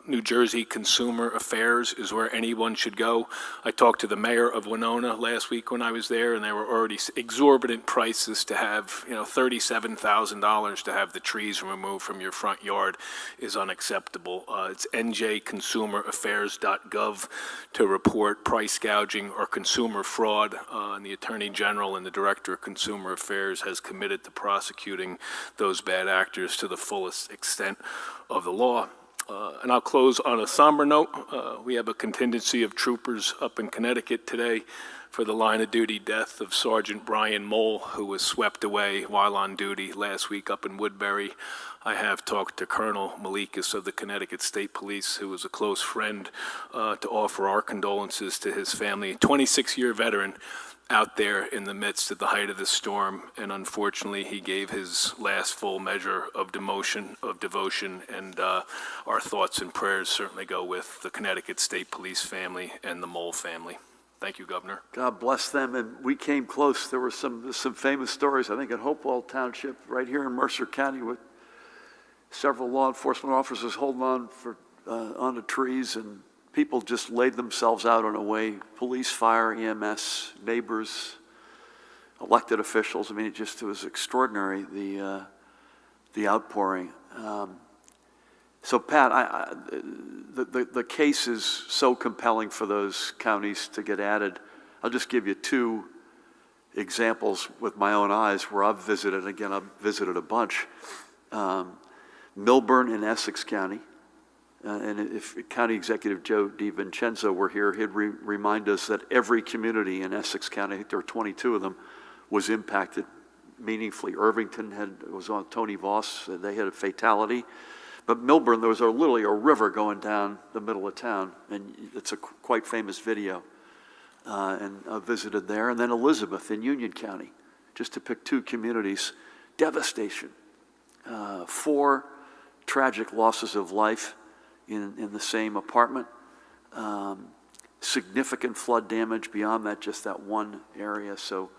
New Jersey Consumer Affairs is where anyone should go. I talked to the mayor of Winona last week when I was there, and there were already exorbitant prices to have, $37,000 to have the trees removed from your front yard is unacceptable. It's njconsumeraffairs.gov to report price gouging or consumer fraud, and the Attorney General and the Director of Consumer Affairs has committed to prosecuting those bad actors to the fullest extent of the law. And I'll close on a somber note. We have a contingency of troopers up in Connecticut today for the line of duty death of Sergeant Brian Mole, who was swept away while on duty last week up in Woodbury. I have talked to Colonel Malikas of the Connecticut State Police, who was a close friend, to offer our condolences to his family. 26-year veteran out there in the midst of the height of the storm, and unfortunately he gave his last full measure of devotion, and our thoughts and prayers certainly go with the Connecticut State Police family and the Mole family. Thank you, Governor. God bless them, and we came close. There were some famous stories, I think, at Hopewell Township, right here in Mercer County, with several law enforcement officers holding on onto trees, and people just laid themselves out on a way. Police, fire, EMS, neighbors, elected officials. I mean, it was extraordinary, the outpouring. So, Pat, the case is so compelling for those counties to get added. I'll just give you two examples with my own eyes where I've visited. Again, I've visited a bunch. Milburn in Essex County. And if County Executive Joe DiVincenzo were here, he'd remind us that every community in Essex County, I think there were 22 of them, was impacted meaningfully. Irvington was on Tony Voss. They had a fatality. But Milburn, there was literally a river going down the middle of town, and it's a quite famous video. And I visited there. And then Elizabeth in Union County, just to pick two communities. Devastation. 4 tragic losses of life in the same apartment. Significant flood damage beyond that, just that one area. So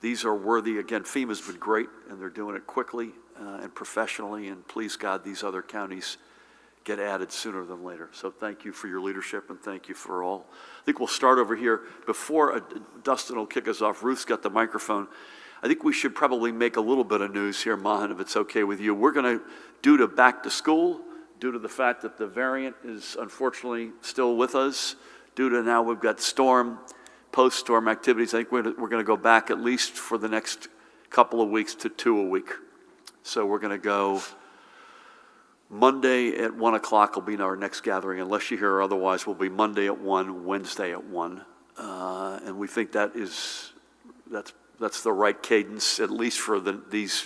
these are worthy. Again, FEMA's been great, and they're doing it quickly and professionally, and please God, these other counties get added sooner than later. So thank you for your leadership, and thank you for all. I think we'll start over here. Before Dustin will kick us off, Ruth's got the microphone. I think we should probably make a little bit of news here, Mahan, if it's okay with you. We're going to, due to back to school, due to the fact that the variant is unfortunately still with us, due to now we've got post-storm activities, I think we're going to go back at least for the next couple of weeks to 2 a week. So we're going to go Monday at 1 o'clock will be our next gathering. Unless you hear otherwise, will be Monday at 1, Wednesday at 1. And we think that's the right cadence, at least for these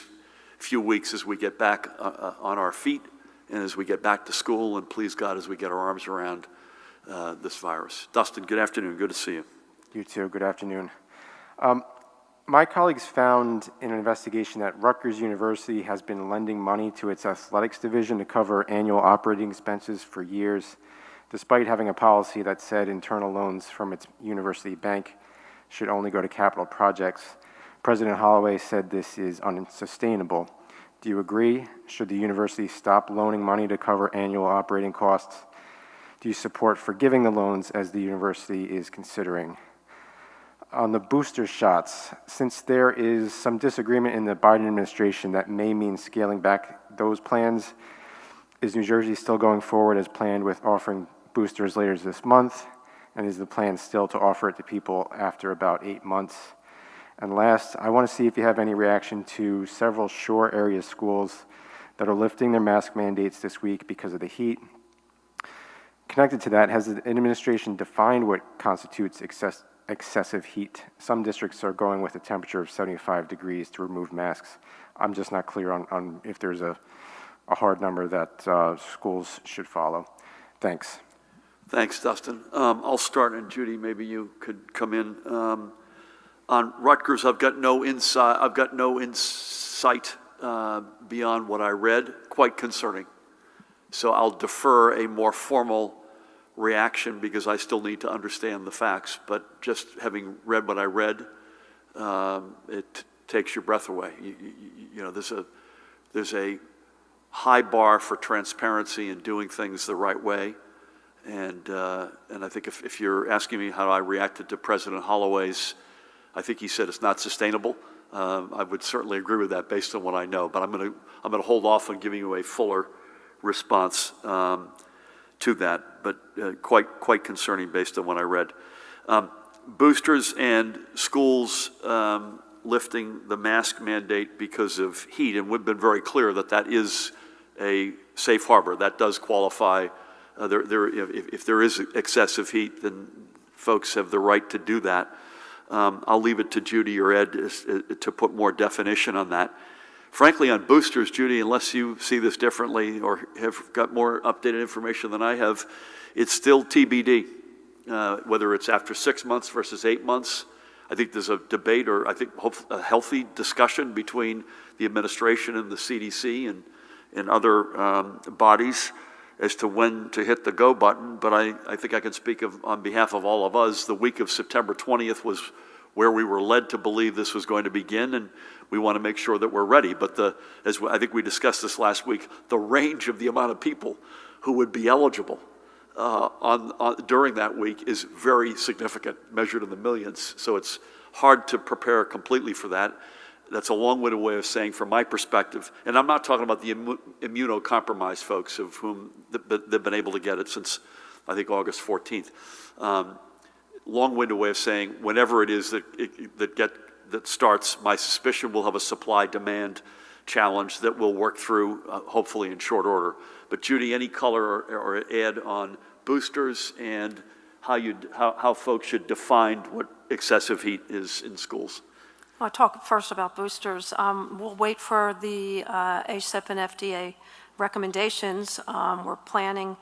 few weeks as we get back on our feet and as we get back to school, and please God, as we get our arms around this virus. Dustin, good afternoon. Good to see you. You too. Good afternoon. My colleagues found in an investigation that Rutgers University has been lending money to its athletics division to cover annual operating expenses for years, despite having a policy that said internal loans from its university bank should only go to capital projects. President Hathaway said this is unsustainable. Do you agree? Should the university stop loaning money to cover annual operating costs? Do you support forgiving the loans as the university is considering? On the booster shots, since there is some disagreement in the Biden administration that may mean scaling back those plans, is New Jersey still going forward as planned with offering boosters later this month? And is the plan still to offer it to people after about 8 months? And last, I want to see if you have any reaction to several shore area schools that are lifting their mask mandates this week because of the heat. Connected to that, has the administration defined what constitutes excessive heat? Some districts are going with a temperature of 75 degrees to remove masks. I'm just not clear on if there's a hard number that schools should follow. Thanks. Thanks, Dustin. I'll start, and Judy, maybe you could come in. On Rutgers, I've got no insight beyond what I read. Quite concerning. So I'll defer a more formal reaction because I still need to understand the facts. But just having read what I read, it takes your breath away. You know, there's a high bar for transparency and doing things the right way. And I think if you're asking me how I reacted to President Holloway's, I think he said it's not sustainable. I would certainly agree with that based on what I know. But I'm going to hold off on giving you a fuller response to that. But quite concerning based on what I read. Boosters and schools lifting the mask mandate because of heat, and we've been very clear that that is a safe harbor. That does qualify. If there is excessive heat, then folks have the right to do that. I'll leave it to Judy or Ed to put more definition on that. Frankly, on boosters, Judy, unless you see this differently or have got more updated information than I have, it's still TBD, whether it's after 6 months versus 8 months. I think there's a debate, or I think a healthy discussion between the administration and the CDC and other bodies as to when to hit the go button. But I think I can speak on behalf of all of us. The week of September 20th was where we were led to believe this was going to begin, and we want to make sure that we're ready. But as I think we discussed this last week, the range of the amount of people who would be eligible during that week is very significant, measured in the millions. So it's hard to prepare completely for that. That's a long-winded way of saying, from my perspective, and I'm not talking about the immunocompromised folks of whom they've been able to get it since, I think, August 14th. Long-winded way of saying, whenever it is that starts, my suspicion we'll have a supply-demand challenge that we'll work through, hopefully in short order. But Judy, any color or add on boosters and how folks should define what excessive heat is in schools? I'll talk first about boosters. We'll wait for the ACIP and FDA recommendations. We're planning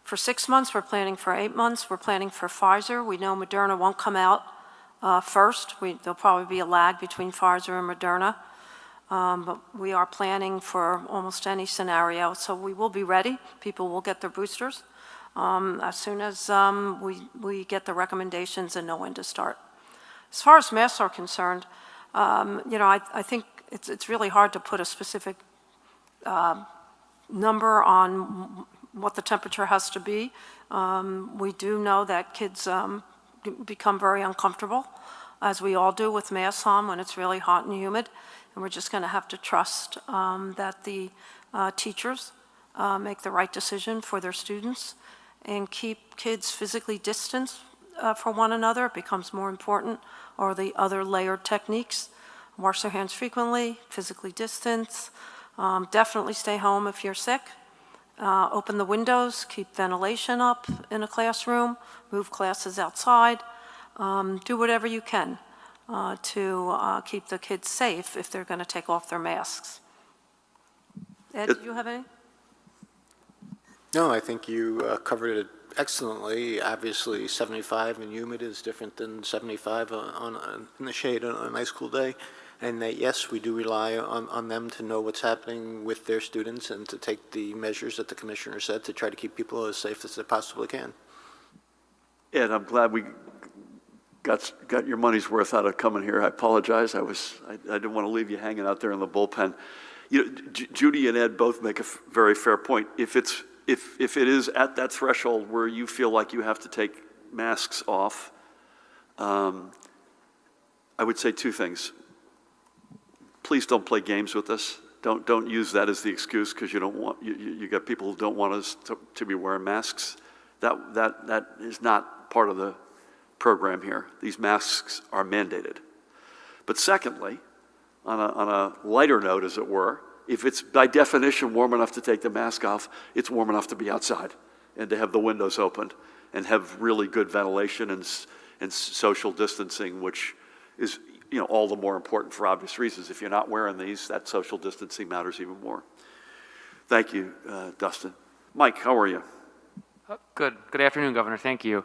for 6 months. We're planning for 8 months. We're planning for Pfizer. We know Moderna won't come out first. There'll probably be a lag between Pfizer and Moderna. But we are planning for almost any scenario. So we will be ready. People will get their boosters as soon as we get the recommendations and know when to start. As far as masks are concerned, I think it's really hard to put a specific number on what the temperature has to be. We do know that kids become very uncomfortable as we all do with masks on when it's really hot and humid. And we're just going to have to trust that the teachers make the right decision for their students and keep kids physically distanced for one another. It becomes more important, or the other layered techniques. Wash their hands frequently, physically distance. Definitely stay home if you're sick. Open the windows, keep ventilation up in a classroom, move classes outside. Do whatever you can to keep the kids safe if they're going to take off their masks. Ed, do you have any? No, I think you covered it excellently. Obviously, 75 and humid is different than 75 in the shade on a nice cool day. And that, yes, we do rely on them to know what's happening with their students and to take the measures that the commissioner said to try to keep people as safe as they possibly can. Ed, I'm glad we got your money's worth out of coming here. I apologize. I didn't want to leave you hanging out there in the bullpen. You know, Judy and Ed both make a very fair point. If it is at that threshold where you feel like you have to take masks off, I would say two things. Please don't play games with us. Don't use that as the excuse because you don't want you got people who don't want us to be wearing masks. That is not part of the program here. These masks are mandated. But secondly, on a lighter note, as it were, if it's by definition warm enough to take the mask off, it's warm enough to be outside and to have the windows opened and have really good ventilation and social distancing, which is all the more important for obvious reasons. If you're not wearing these, that social distancing matters even more. Thank you, Dustin. Mike, how are you? Good. Good afternoon, Governor. Thank you.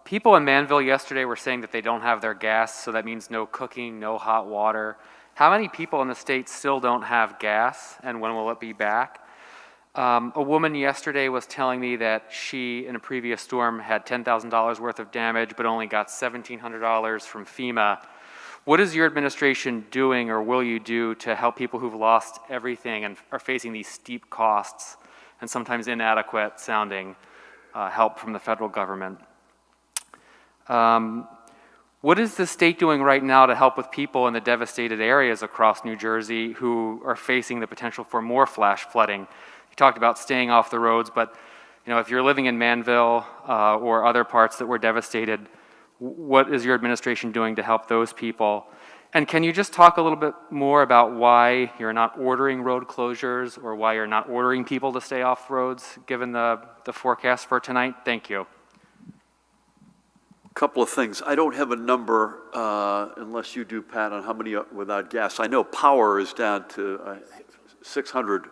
People in Manville yesterday were saying that they don't have their gas, so that means no cooking, no hot water. How many people in the state still don't have gas, and when will it be back? A woman yesterday was telling me that she, in a previous storm, had $10,000 worth of damage, but only got $1,700 from FEMA. What is your administration doing, or will you do, to help people who've lost everything and are facing these steep costs and sometimes inadequate sounding help from the federal government? What is the state doing right now to help with people in the devastated areas across New Jersey who are facing the potential for more flash flooding? You talked about staying off the roads, but if you're living in Manville or other parts that were devastated, what is your administration doing to help those people? And can you just talk a little bit more about why you're not ordering road closures or why you're not ordering people to stay off roads given the forecast for tonight? Thank you. Couple of things. I don't have a number, unless you do, Pat, on how many without gas. I know power is down to 600.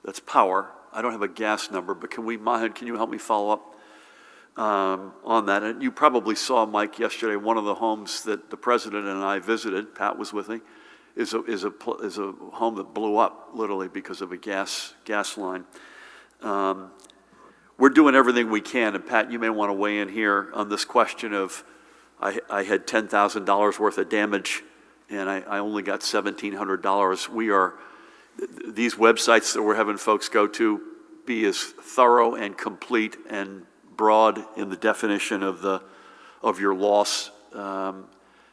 That's power. I don't have a gas number, but can you help me follow up on that? And you probably saw, Mike, yesterday, one of the homes that the president and I visited, Pat was with me, is a home that blew up literally because of a gas line. We're doing everything we can, and Pat, you may want to weigh in here on this question of I had $10,000 worth of damage and I only got $1,700. These websites that we're having folks go to, be as thorough and complete and broad in the definition of your loss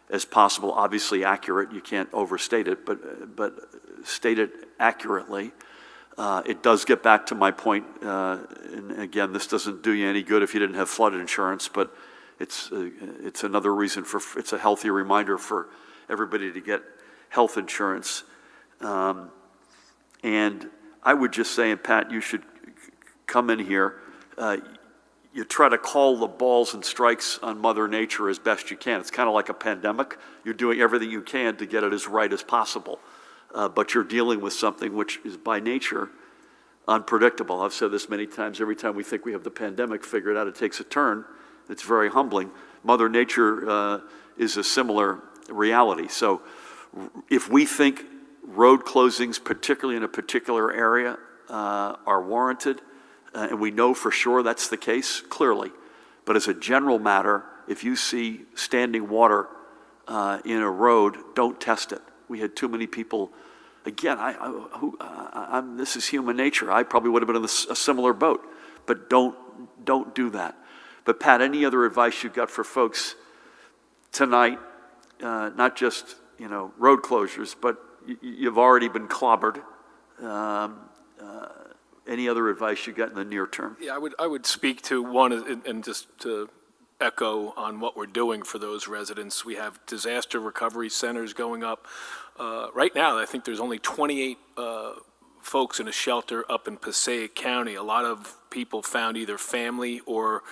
as possible. Obviously accurate, you can't overstate it, but state it accurately. It does get back to my point, and again, this doesn't do you any good if you didn't have flood insurance, but it's another reason it's a healthy reminder for everybody to get health insurance. And I would just say, and Pat, you should come in here, you try to call the balls and strikes on Mother Nature as best you can. It's kind of like a pandemic. You're doing everything you can to get it as right as possible. But you're dealing with something which is by nature unpredictable. I've said this many times. Every time we think we have the pandemic figured out, it takes a turn. It's very humbling. Mother Nature is a similar reality. So if we think road closings, particularly in a particular area, are warranted, and we know for sure that's the case, clearly. But as a general matter, if you see standing water in a road, don't test it. We had too many people. Again, this is human nature. I probably would have been in a similar boat, but don't do that. But Pat, any other advice you've got for folks tonight, not just, road closures, but you've already been clobbered. Any other advice you got in the near term? Yeah, I would speak to one, and just to echo on what we're doing for those residents. We have disaster recovery centers going up. Right now, I think there's only 28 folks in a shelter up in Passaic County. A lot of people found either family or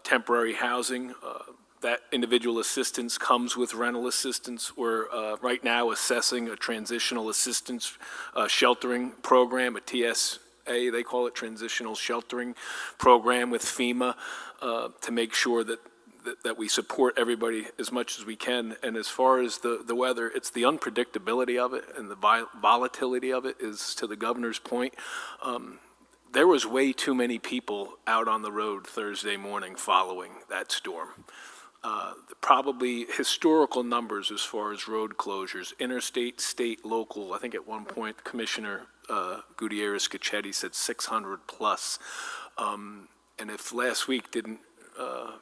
temporary housing. That individual assistance comes with rental assistance. We're right now assessing a transitional assistance sheltering program, a TSA, they call it, transitional sheltering program with FEMA, to make sure that we support everybody as much as we can. And as far as the weather, it's the unpredictability of it and the volatility of it is, to the governor's point. There was way too many people out on the road Thursday morning following that storm. Probably historical numbers as far as road closures, interstate, state, local. I think at one point Commissioner Gutierrez-Cacchetti said 600 plus. And if last week didn't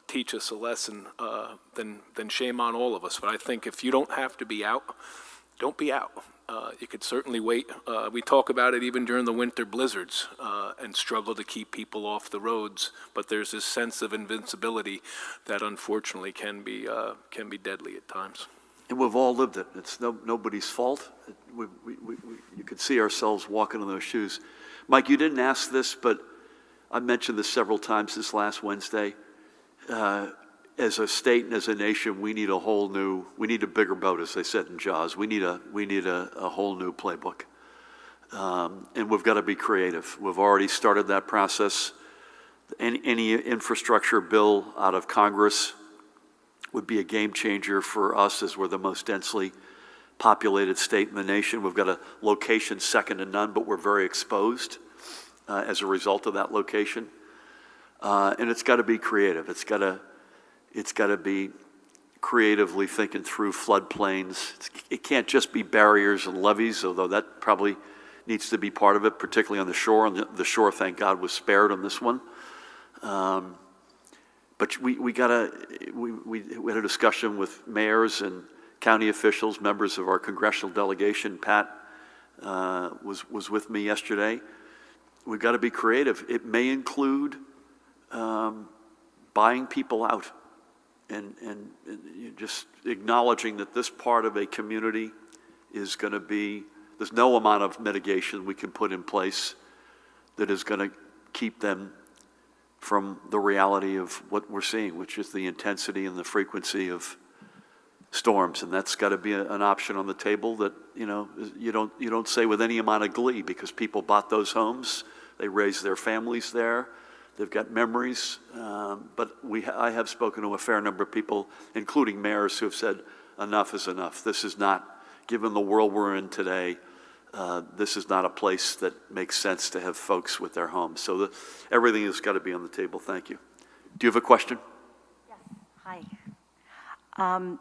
teach us a lesson, then shame on all of us. But I think if you don't have to be out, don't be out. You could certainly wait. We talk about it even during the winter blizzards and struggle to keep people off the roads. But there's this sense of invincibility that unfortunately can be deadly at times. And we've all lived it. It's nobody's fault. You could see ourselves walking in those shoes. Mike, you didn't ask this, but I mentioned this several times this last Wednesday. As a state and as a nation, we need a bigger boat, as they said in Jaws. We need a whole new playbook. And we've got to be creative. We've already started that process. Any infrastructure bill out of Congress would be a game changer for us, as we're the most densely populated state in the nation. We've got a location second to none, but we're very exposed as a result of that location. And it's got to be creative. It's got to be creatively thinking through floodplains. It can't just be barriers and levees, although that probably needs to be part of it, particularly on the shore. And the shore, thank God, was spared on this one. But we had a discussion with mayors and county officials, members of our congressional delegation. Pat was with me yesterday. We've got to be creative. It may include buying people out and just acknowledging that this part of a community is going to be, there's no amount of mitigation we can put in place that is going to keep them from the reality of what we're seeing, which is the intensity and the frequency of storms. And that's got to be an option on the table that, you don't say with any amount of glee, because people bought those homes, they raised their families there, they've got memories. But I have spoken to a fair number of people, including mayors, who have said enough is enough. This is not, given the world we're in today, this is not a place that makes sense to have folks with their homes. So everything has got to be on the table. Thank you. Do you have a question? Yes. Hi.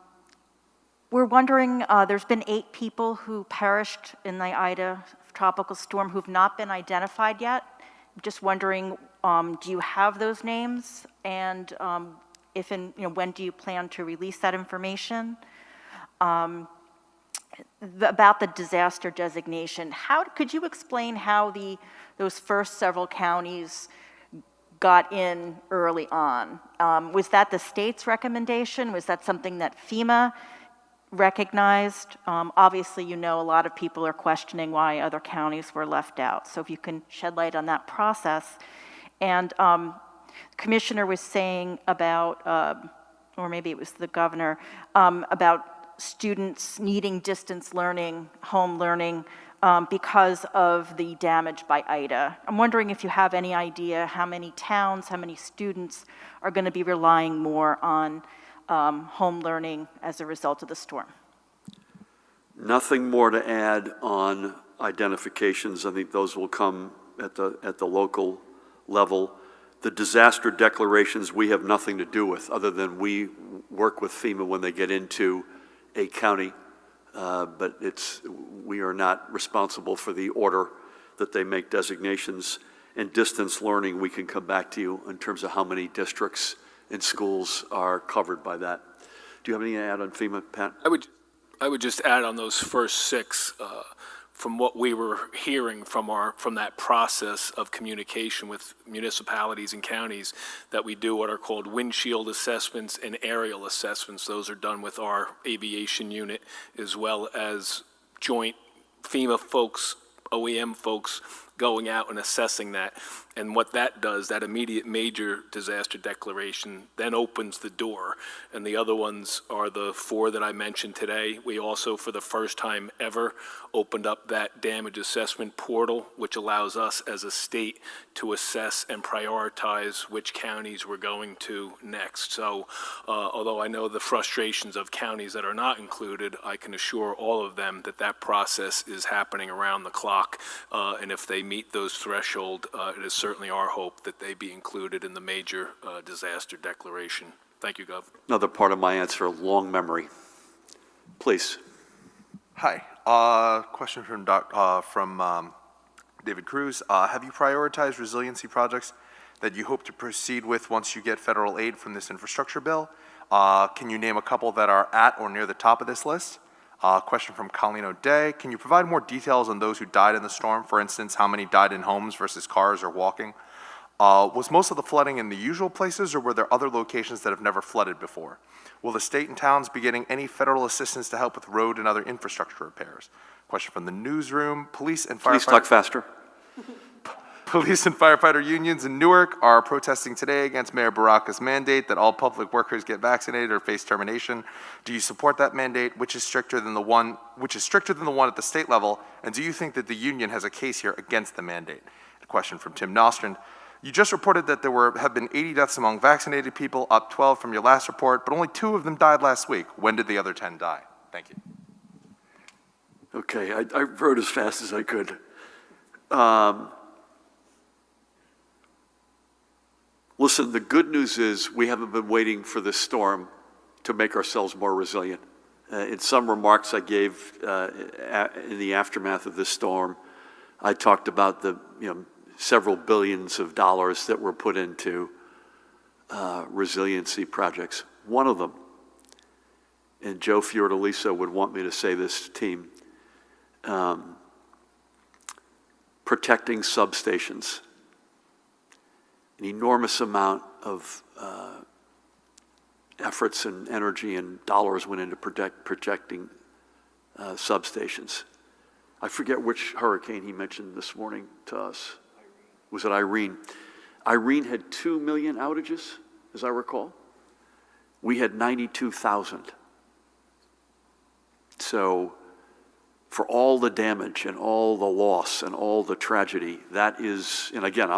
We're wondering, there's been 8 people who perished in the Ida tropical storm who've not been identified yet. I'm just wondering, do you have those names? And if and when do you plan to release that information? About the disaster designation, could you explain how those first several counties got in early on? Was that the state's recommendation? Was that something that FEMA recognized? Obviously, a lot of people are questioning why other counties were left out. So if you can shed light on that process. And the commissioner was saying about, or maybe it was the governor, about students needing distance learning, home learning, because of the damage by Ida. I'm wondering if you have any idea how many towns, how many students are going to be relying more on home learning as a result of the storm. Nothing more to add on identifications. I think those will come at the local level. The disaster declarations we have nothing to do with, other than we work with FEMA when they get into a county, but we are not responsible for the order that they make designations. And distance learning, we can come back to you in terms of how many districts and schools are covered by that. Do you have anything to add on FEMA, Pat? I would just add on those first 6, from what we were hearing from that process of communication with municipalities and counties, that we do what are called windshield assessments and aerial assessments. Those are done with our aviation unit, as well as joint FEMA folks, OEM folks, going out and assessing that. And what that does, that immediate major disaster declaration, then opens the door. And the other ones are the 4 that I mentioned today. We also, for the first time ever, opened up that damage assessment portal, which allows us as a state to assess and prioritize which counties we're going to next. So although I know the frustrations of counties that are not included, I can assure all of them that that process is happening around the clock. And if they meet those threshold, it is certainly our hope that they be included in the major disaster declaration. Thank you, Gov. Another part of my answer, long memory. Please. Hi. Question from David Cruz. Have you prioritized resiliency projects that you hope to proceed with once you get federal aid from this infrastructure bill? Can you name a couple that are at or near the top of this list? Question from Colleen O'Day. Can you provide more details on those who died in the storm? For instance, how many died in homes versus cars or walking? Was most of the flooding in the usual places, or were there other locations that have never flooded before? Will the state and towns be getting any federal assistance to help with road and other infrastructure repairs? Question from the newsroom. Police and Please talk faster. Police and firefighter unions in Newark are protesting today against Mayor Baraka's mandate that all public workers get vaccinated or face termination. Do you support that mandate, which is stricter than the one at the state level? And do you think that the union has a case here against the mandate? A question from Tim Nostrand. You just reported that there have been 80 deaths among vaccinated people, up 12 from your last report, but only 2 of them died last week. When did the other 10 die? Thank you. Okay, I wrote as fast as I could. Listen, the good news is we haven't been waiting for this storm to make ourselves more resilient. In some remarks I gave in the aftermath of this storm, I talked about the several billions of dollars that were put into resiliency projects. One of them, and Joe Fiordaliso would want me to say this, team, protecting substations. An enormous amount of efforts and energy and dollars went into protecting substations. I forget which hurricane he mentioned this morning to us. Was it Irene? Irene had 2 million outages, as I recall. We had 92,000. So for all the damage and all the loss and all the tragedy, that is, and again,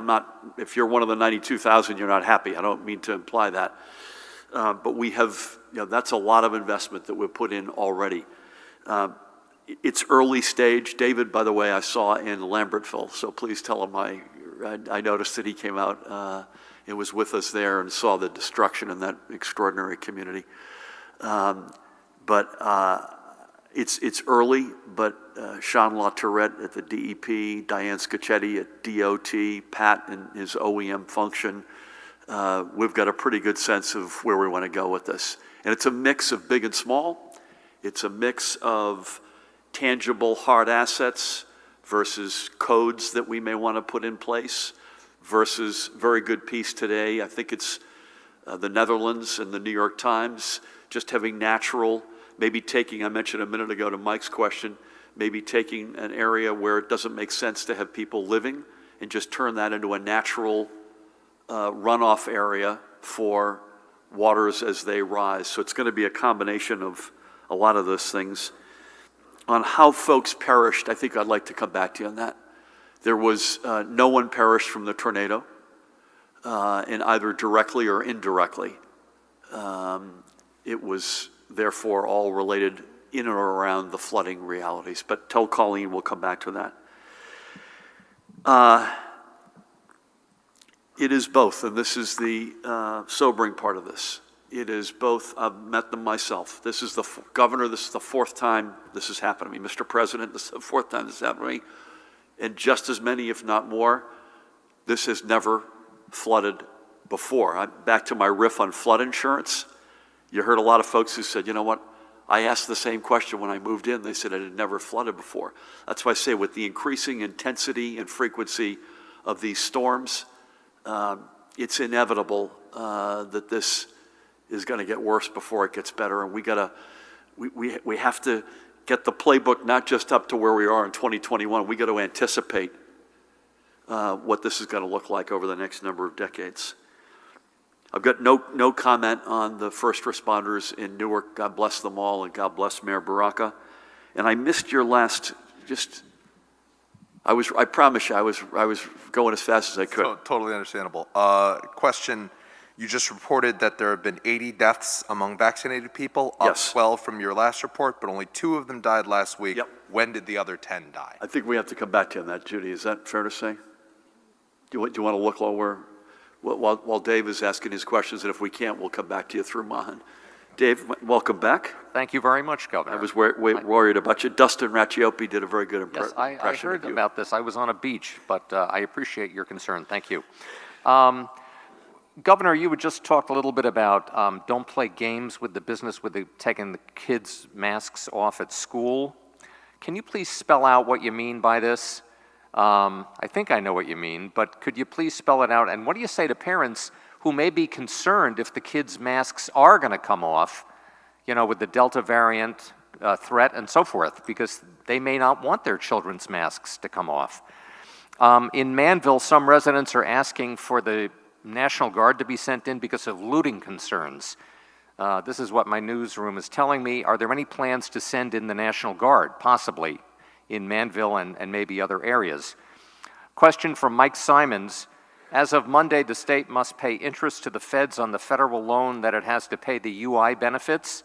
if you're one of the 92,000, you're not happy. I don't mean to imply that. But we have, that's a lot of investment that we've put in already. It's early stage. David, by the way, I saw in Lambertville, so please tell him I noticed that he came out and was with us there and saw the destruction in that extraordinary community. It's early, but Sean LaTourette at the DEP, Diane Scacchetti at DOT, Pat and his OEM function, we've got a pretty good sense of where we want to go with this. And it's a mix of big and small. It's a mix of tangible hard assets versus codes that we may want to put in place versus very good piece today. I think it's the Netherlands and the New York Times just having natural, maybe taking, I mentioned a minute ago to Mike's question, maybe taking an area where it doesn't make sense to have people living and just turn that into a natural runoff area for waters as they rise. So it's going to be a combination of a lot of those things. On how folks perished, I think I'd like to come back to you on that. There was no one perished from the tornado, and either directly or indirectly. It was therefore all related in or around the flooding realities. But tell Colleen we'll come back to that. It is both, and this is the sobering part of this. It is both. I've met them myself. This is the governor. This is the 4th time this has happened to me. Mr. President, this is the 4th time this has happened to me. And just as many, if not more, this has never flooded before. Back to my riff on flood insurance. You heard a lot of folks who said, you know what, I asked the same question when I moved in. They said it had never flooded before. That's why I say with the increasing intensity and frequency of these storms, it's inevitable that this is going to get worse before it gets better. And we have to get the playbook not just up to where we are in 2021. We got to anticipate what this is going to look like over the next number of decades. I've got no comment on the first responders in Newark. God bless them all, and God bless Mayor Baraka. And I missed your last. I promise you, I was going as fast as I could. Totally understandable. Question: you just reported that there have been 80 deaths among vaccinated people, up Yes. 12 from your last report, but only 2 of them died last week. Yep. When did the other 10 die? I think we have to come back to you on that, Judy. Is that fair to say? Do you want to look while Dave is asking his questions, and if we can't, we'll come back to you through Mahan. Dave, welcome back. Thank you very much, Governor. I was worried about you. Dustin Raccioppi did a very good Yes, impression I heard of you. about this. I was on a beach, but I appreciate your concern. Thank you. Governor, you had just talked a little bit about don't play games with the business with taking the kids' masks off at school. Can you please spell out what you mean by this? I think I know what you mean, but could you please spell it out? And what do you say to parents who may be concerned if the kids' masks are going to come off, you know, with the Delta variant threat and so forth, because they may not want their children's masks to come off? In Manville, some residents are asking for the National Guard to be sent in because of looting concerns. This is what my newsroom is telling me. Are there any plans to send in the National Guard, possibly, in Manville and maybe other areas? Question from Mike Simons. As of Monday, the state must pay interest to the feds on the federal loan that it has to pay the UI benefits,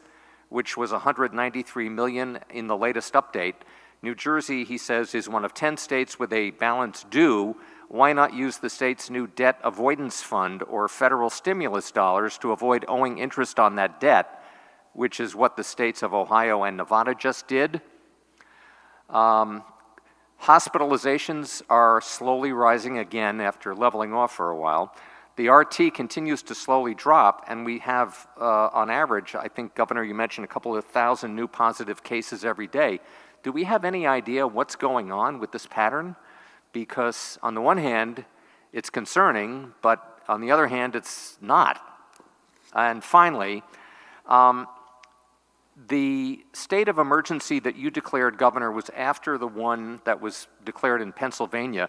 which was $193 million in the latest update. New Jersey, he says, is one of 10 states with a balance due. Why not use the state's new debt avoidance fund or federal stimulus dollars to avoid owing interest on that debt, which is what the states of Ohio and Nevada just did? Hospitalizations are slowly rising again after leveling off for a while. The RT continues to slowly drop, and we have, on average, I think, Governor, you mentioned a couple of thousand new positive cases every day. Do we have any idea what's going on with this pattern? Because on the one hand, it's concerning, but on the other hand, it's not. And finally, the state of emergency that you declared, Governor, was after the one that was declared in Pennsylvania.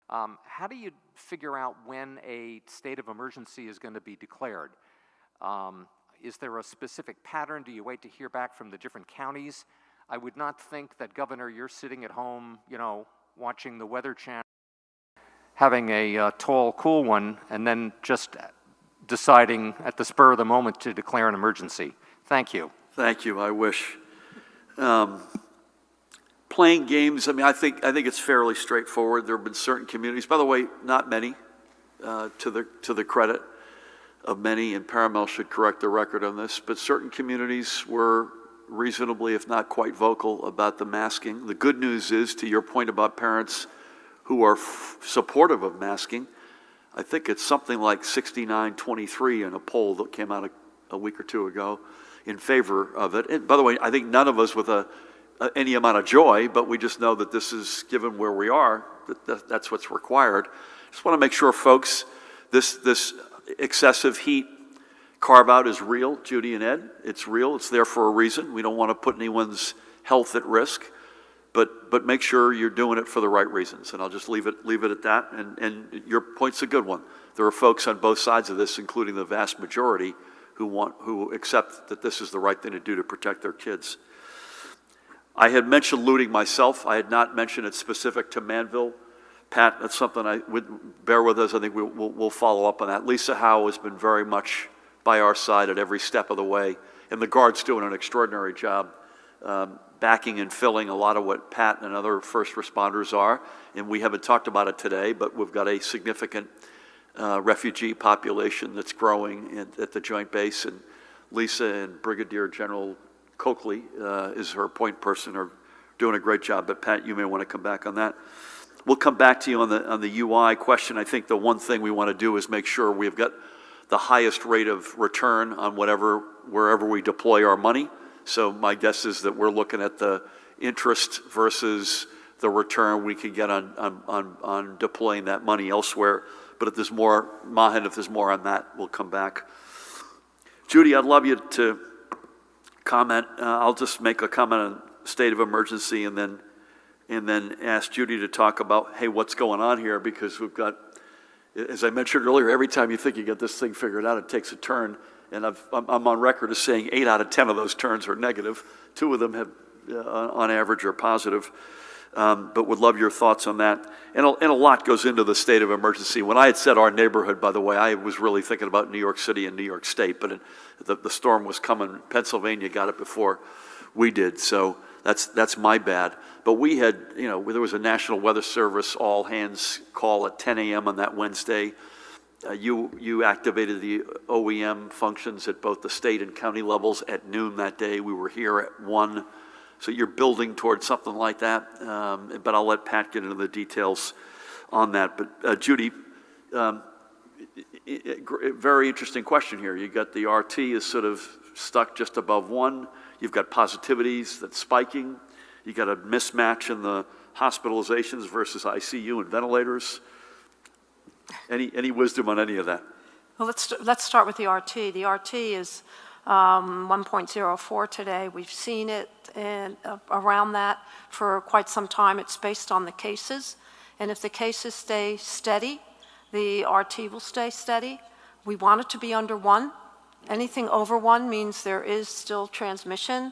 How do you figure out when a state of emergency is going to be declared? Is there a specific pattern? Do you wait to hear back from the different counties? I would not think that, Governor, you're sitting at home, you know, watching the Weather Channel, having a tall, cool one, and then just deciding at the spur of the moment to declare an emergency. Thank you. Thank you. I wish. Playing games, I mean, I think it's fairly straightforward. There have been certain communities, by the way, not many, to the credit of many, and Paramount should correct the record on this, but certain communities were reasonably, if not quite vocal, about the masking. The good news is, to your point about parents who are supportive of masking, I think it's something like 69-23 in a poll that came out a week or two ago in favor of it. And by the way, I think none of us with any amount of joy, but we just know that this is, given where we are, that's what's required. Just want to make sure, folks, this excessive heat carve-out is real, Judy and Ed. It's real. It's there for a reason. We don't want to put anyone's health at risk, but make sure you're doing it for the right reasons. And I'll just leave it at that. And your point's a good one. There are folks on both sides of this, including the vast majority, who accept that this is the right thing to do to protect their kids. I had mentioned looting myself. I had not mentioned it specific to Manville. Pat, that's something I would bear with us. I think we'll follow up on that. Lisa Howe has been very much by our side at every step of the way, and the Guard's doing an extraordinary job backing and filling a lot of what Pat and other first responders are. And we haven't talked about it today, but we've got a significant refugee population that's growing at the Joint Base, and Lisa and Brigadier General Coakley is her point person, are doing a great job. But Pat, you may want to come back on that. we'll come back to you on the UI question. I think the one thing we want to do is make sure we've got the highest rate of return on wherever we deploy our money. So my guess is that we're looking at the interest versus the return we could get on deploying that money elsewhere. But if there's more, Mahan, if there's more on that, we'll come back. Judy, I'd love you to comment. I'll just make a comment on state of emergency and then ask Judy to talk about, hey, what's going on here? Because we've got, as I mentioned earlier, every time you think you get this thing figured out, it takes a turn. And I'm on record as saying 8 out of 10 of those turns are negative. 2 of them have, on average, are positive. But would love your thoughts on that. And a lot goes into the state of emergency. When I had said our neighborhood, by the way, I was really thinking about New York City and New York State, but the storm was coming. Pennsylvania got it before we did, so that's my bad. But we had, there was a National Weather Service all-hands call at 10 a.m. on that Wednesday. You activated the OEM functions at both the state and county levels at noon that day. We were here at 1. So you're building towards something like that, but I'll let Pat get into the details on that. But Judy, very interesting question here. You got the RT is sort of stuck just above 1. You've got positivities that's spiking. You got a mismatch in the hospitalizations versus ICU and ventilators. Any wisdom on any of that? Well, let's start with the RT. The RT is 1.04 today. We've seen it around that for quite some time. It's based on the cases, and if the cases stay steady, the RT will stay steady. We want it to be under 1. Anything over 1 means there is still transmission,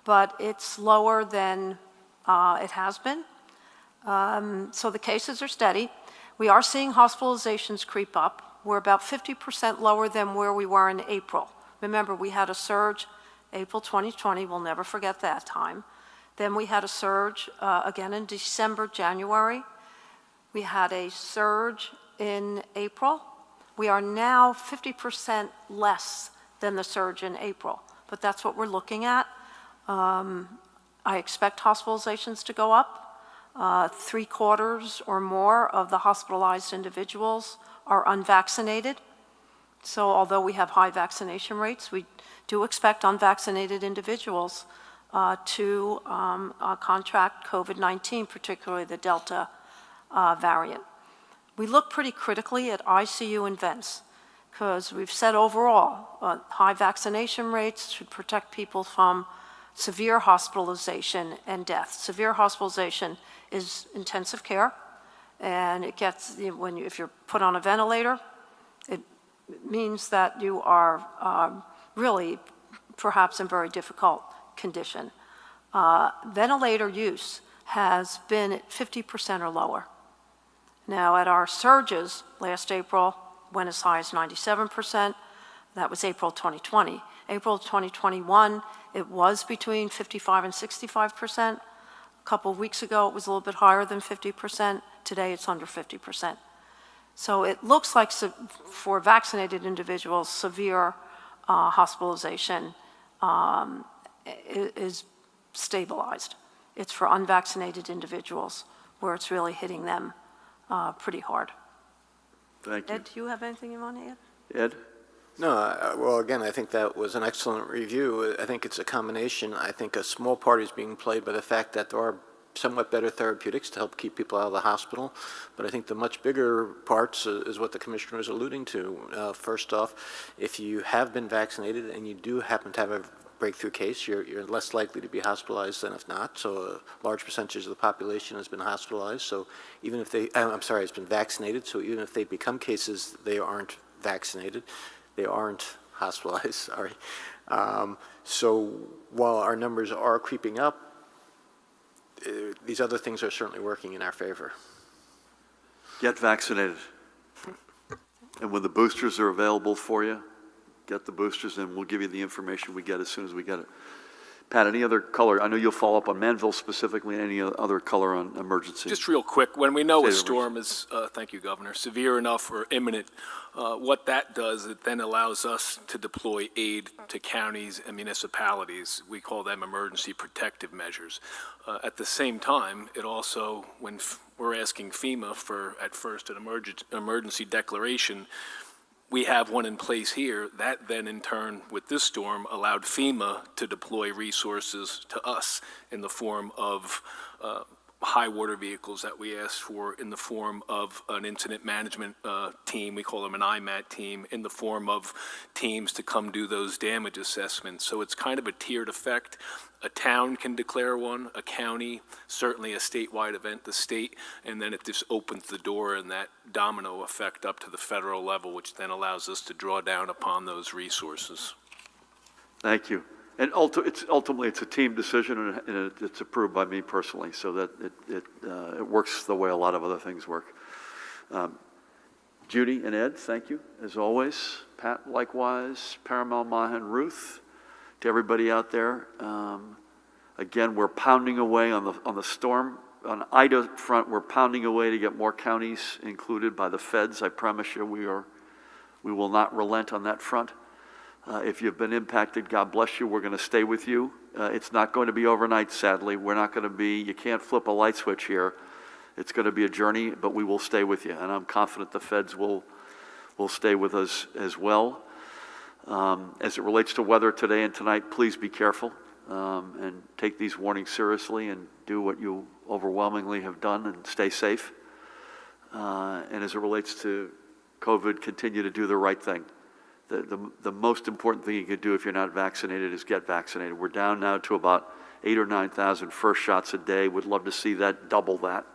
but it's lower than it has been. So the cases are steady. We are seeing hospitalizations creep up. We're about 50% lower than where we were in April. Remember, we had a surge, April 2020, we'll never forget that time. Then we had a surge again in December, January. We had a surge in April. We are now 50% less than the surge in April, but that's what we're looking at. I expect hospitalizations to go up. 3/4 or more of the hospitalized individuals are unvaccinated. So although we have high vaccination rates, we do expect unvaccinated individuals to contract COVID-19, particularly the Delta variant. We look pretty critically at ICU and vents because we've said overall high vaccination rates should protect people from severe hospitalization and death. Severe hospitalization is intensive care, and it gets, if you're put on a ventilator, it means that you are really perhaps in very difficult condition. Ventilator use has been at 50% or lower. Now at our surges last April went as high as 97%. That was April 2020. April 2021, it was between 55 and 65%. A couple of weeks ago, it was a little bit higher than 50%. Today, it's under 50%. So it looks like for vaccinated individuals, severe hospitalization is stabilized. It's for unvaccinated individuals where it's really hitting them pretty hard. Thank you. Ed, do you have anything you want to add? Ed? No, well, again, I think that was an excellent review. I think it's a combination. I think a small part is being played by the fact that there are somewhat better therapeutics to help keep people out of the hospital. But I think the much bigger parts is what the commissioner is alluding to. First off, if you have been vaccinated and you do happen to have a breakthrough case, you're less likely to be hospitalized than if not. So a large percentage of the population has been hospitalized. So even if has been vaccinated. So even if they become cases, they aren't vaccinated. They aren't hospitalized, sorry. So while our numbers are creeping up, these other things are certainly working in our favor. Get vaccinated. And when the boosters are available for you, get the boosters and we'll give you the information we get as soon as we get it. Pat, any other color? I know you'll follow up on Manville specifically, any other color on emergency? Just real quick, when we know a State of storm is, thank you, Governor, severe enough or imminent, what that does, it then allows us to deploy aid to counties and municipalities. We call them emergency protective measures. At the same time, it also, when we're asking FEMA for, at first, an emergency declaration. We have one in place here. That then, in turn, with this storm, allowed FEMA to deploy resources to us in the form of high water vehicles that we asked for, in the form of an incident management team, we call them an IMAT team, in the form of teams to come do those damage assessments. So it's kind of a tiered effect. A town can declare one, a county, certainly a statewide event, the state, and then it just opens the door and that domino effect up to the federal level, which then allows us to draw down upon those resources. Thank you. And ultimately, it's a team decision, and it's approved by me personally, so that it works the way a lot of other things work. Judy and Ed, thank you, as always. Pat, likewise. Paramel, Mahan, Ruth, to everybody out there. Again, we're pounding away on the storm. On Ida front, we're pounding away to get more counties included by the feds. I promise you, we will not relent on that front. If you've been impacted, God bless you. We're going to stay with you. It's not going to be overnight, sadly. We're not going to be, you can't flip a light switch here. It's going to be a journey, but we will stay with you. And I'm confident the feds will stay with us as well. As it relates to weather today and tonight, please be careful and take these warnings seriously and do what you overwhelmingly have done and stay safe. And as it relates to COVID, continue to do the right thing. The most important thing you can do if you're not vaccinated is get vaccinated. We're down now to about 8,000 or 9,000 first shots a day. Would love to see that, double that.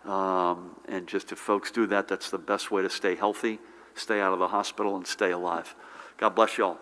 And just if folks do that, that's the best way to stay healthy, stay out of the hospital, and stay alive. God bless you all.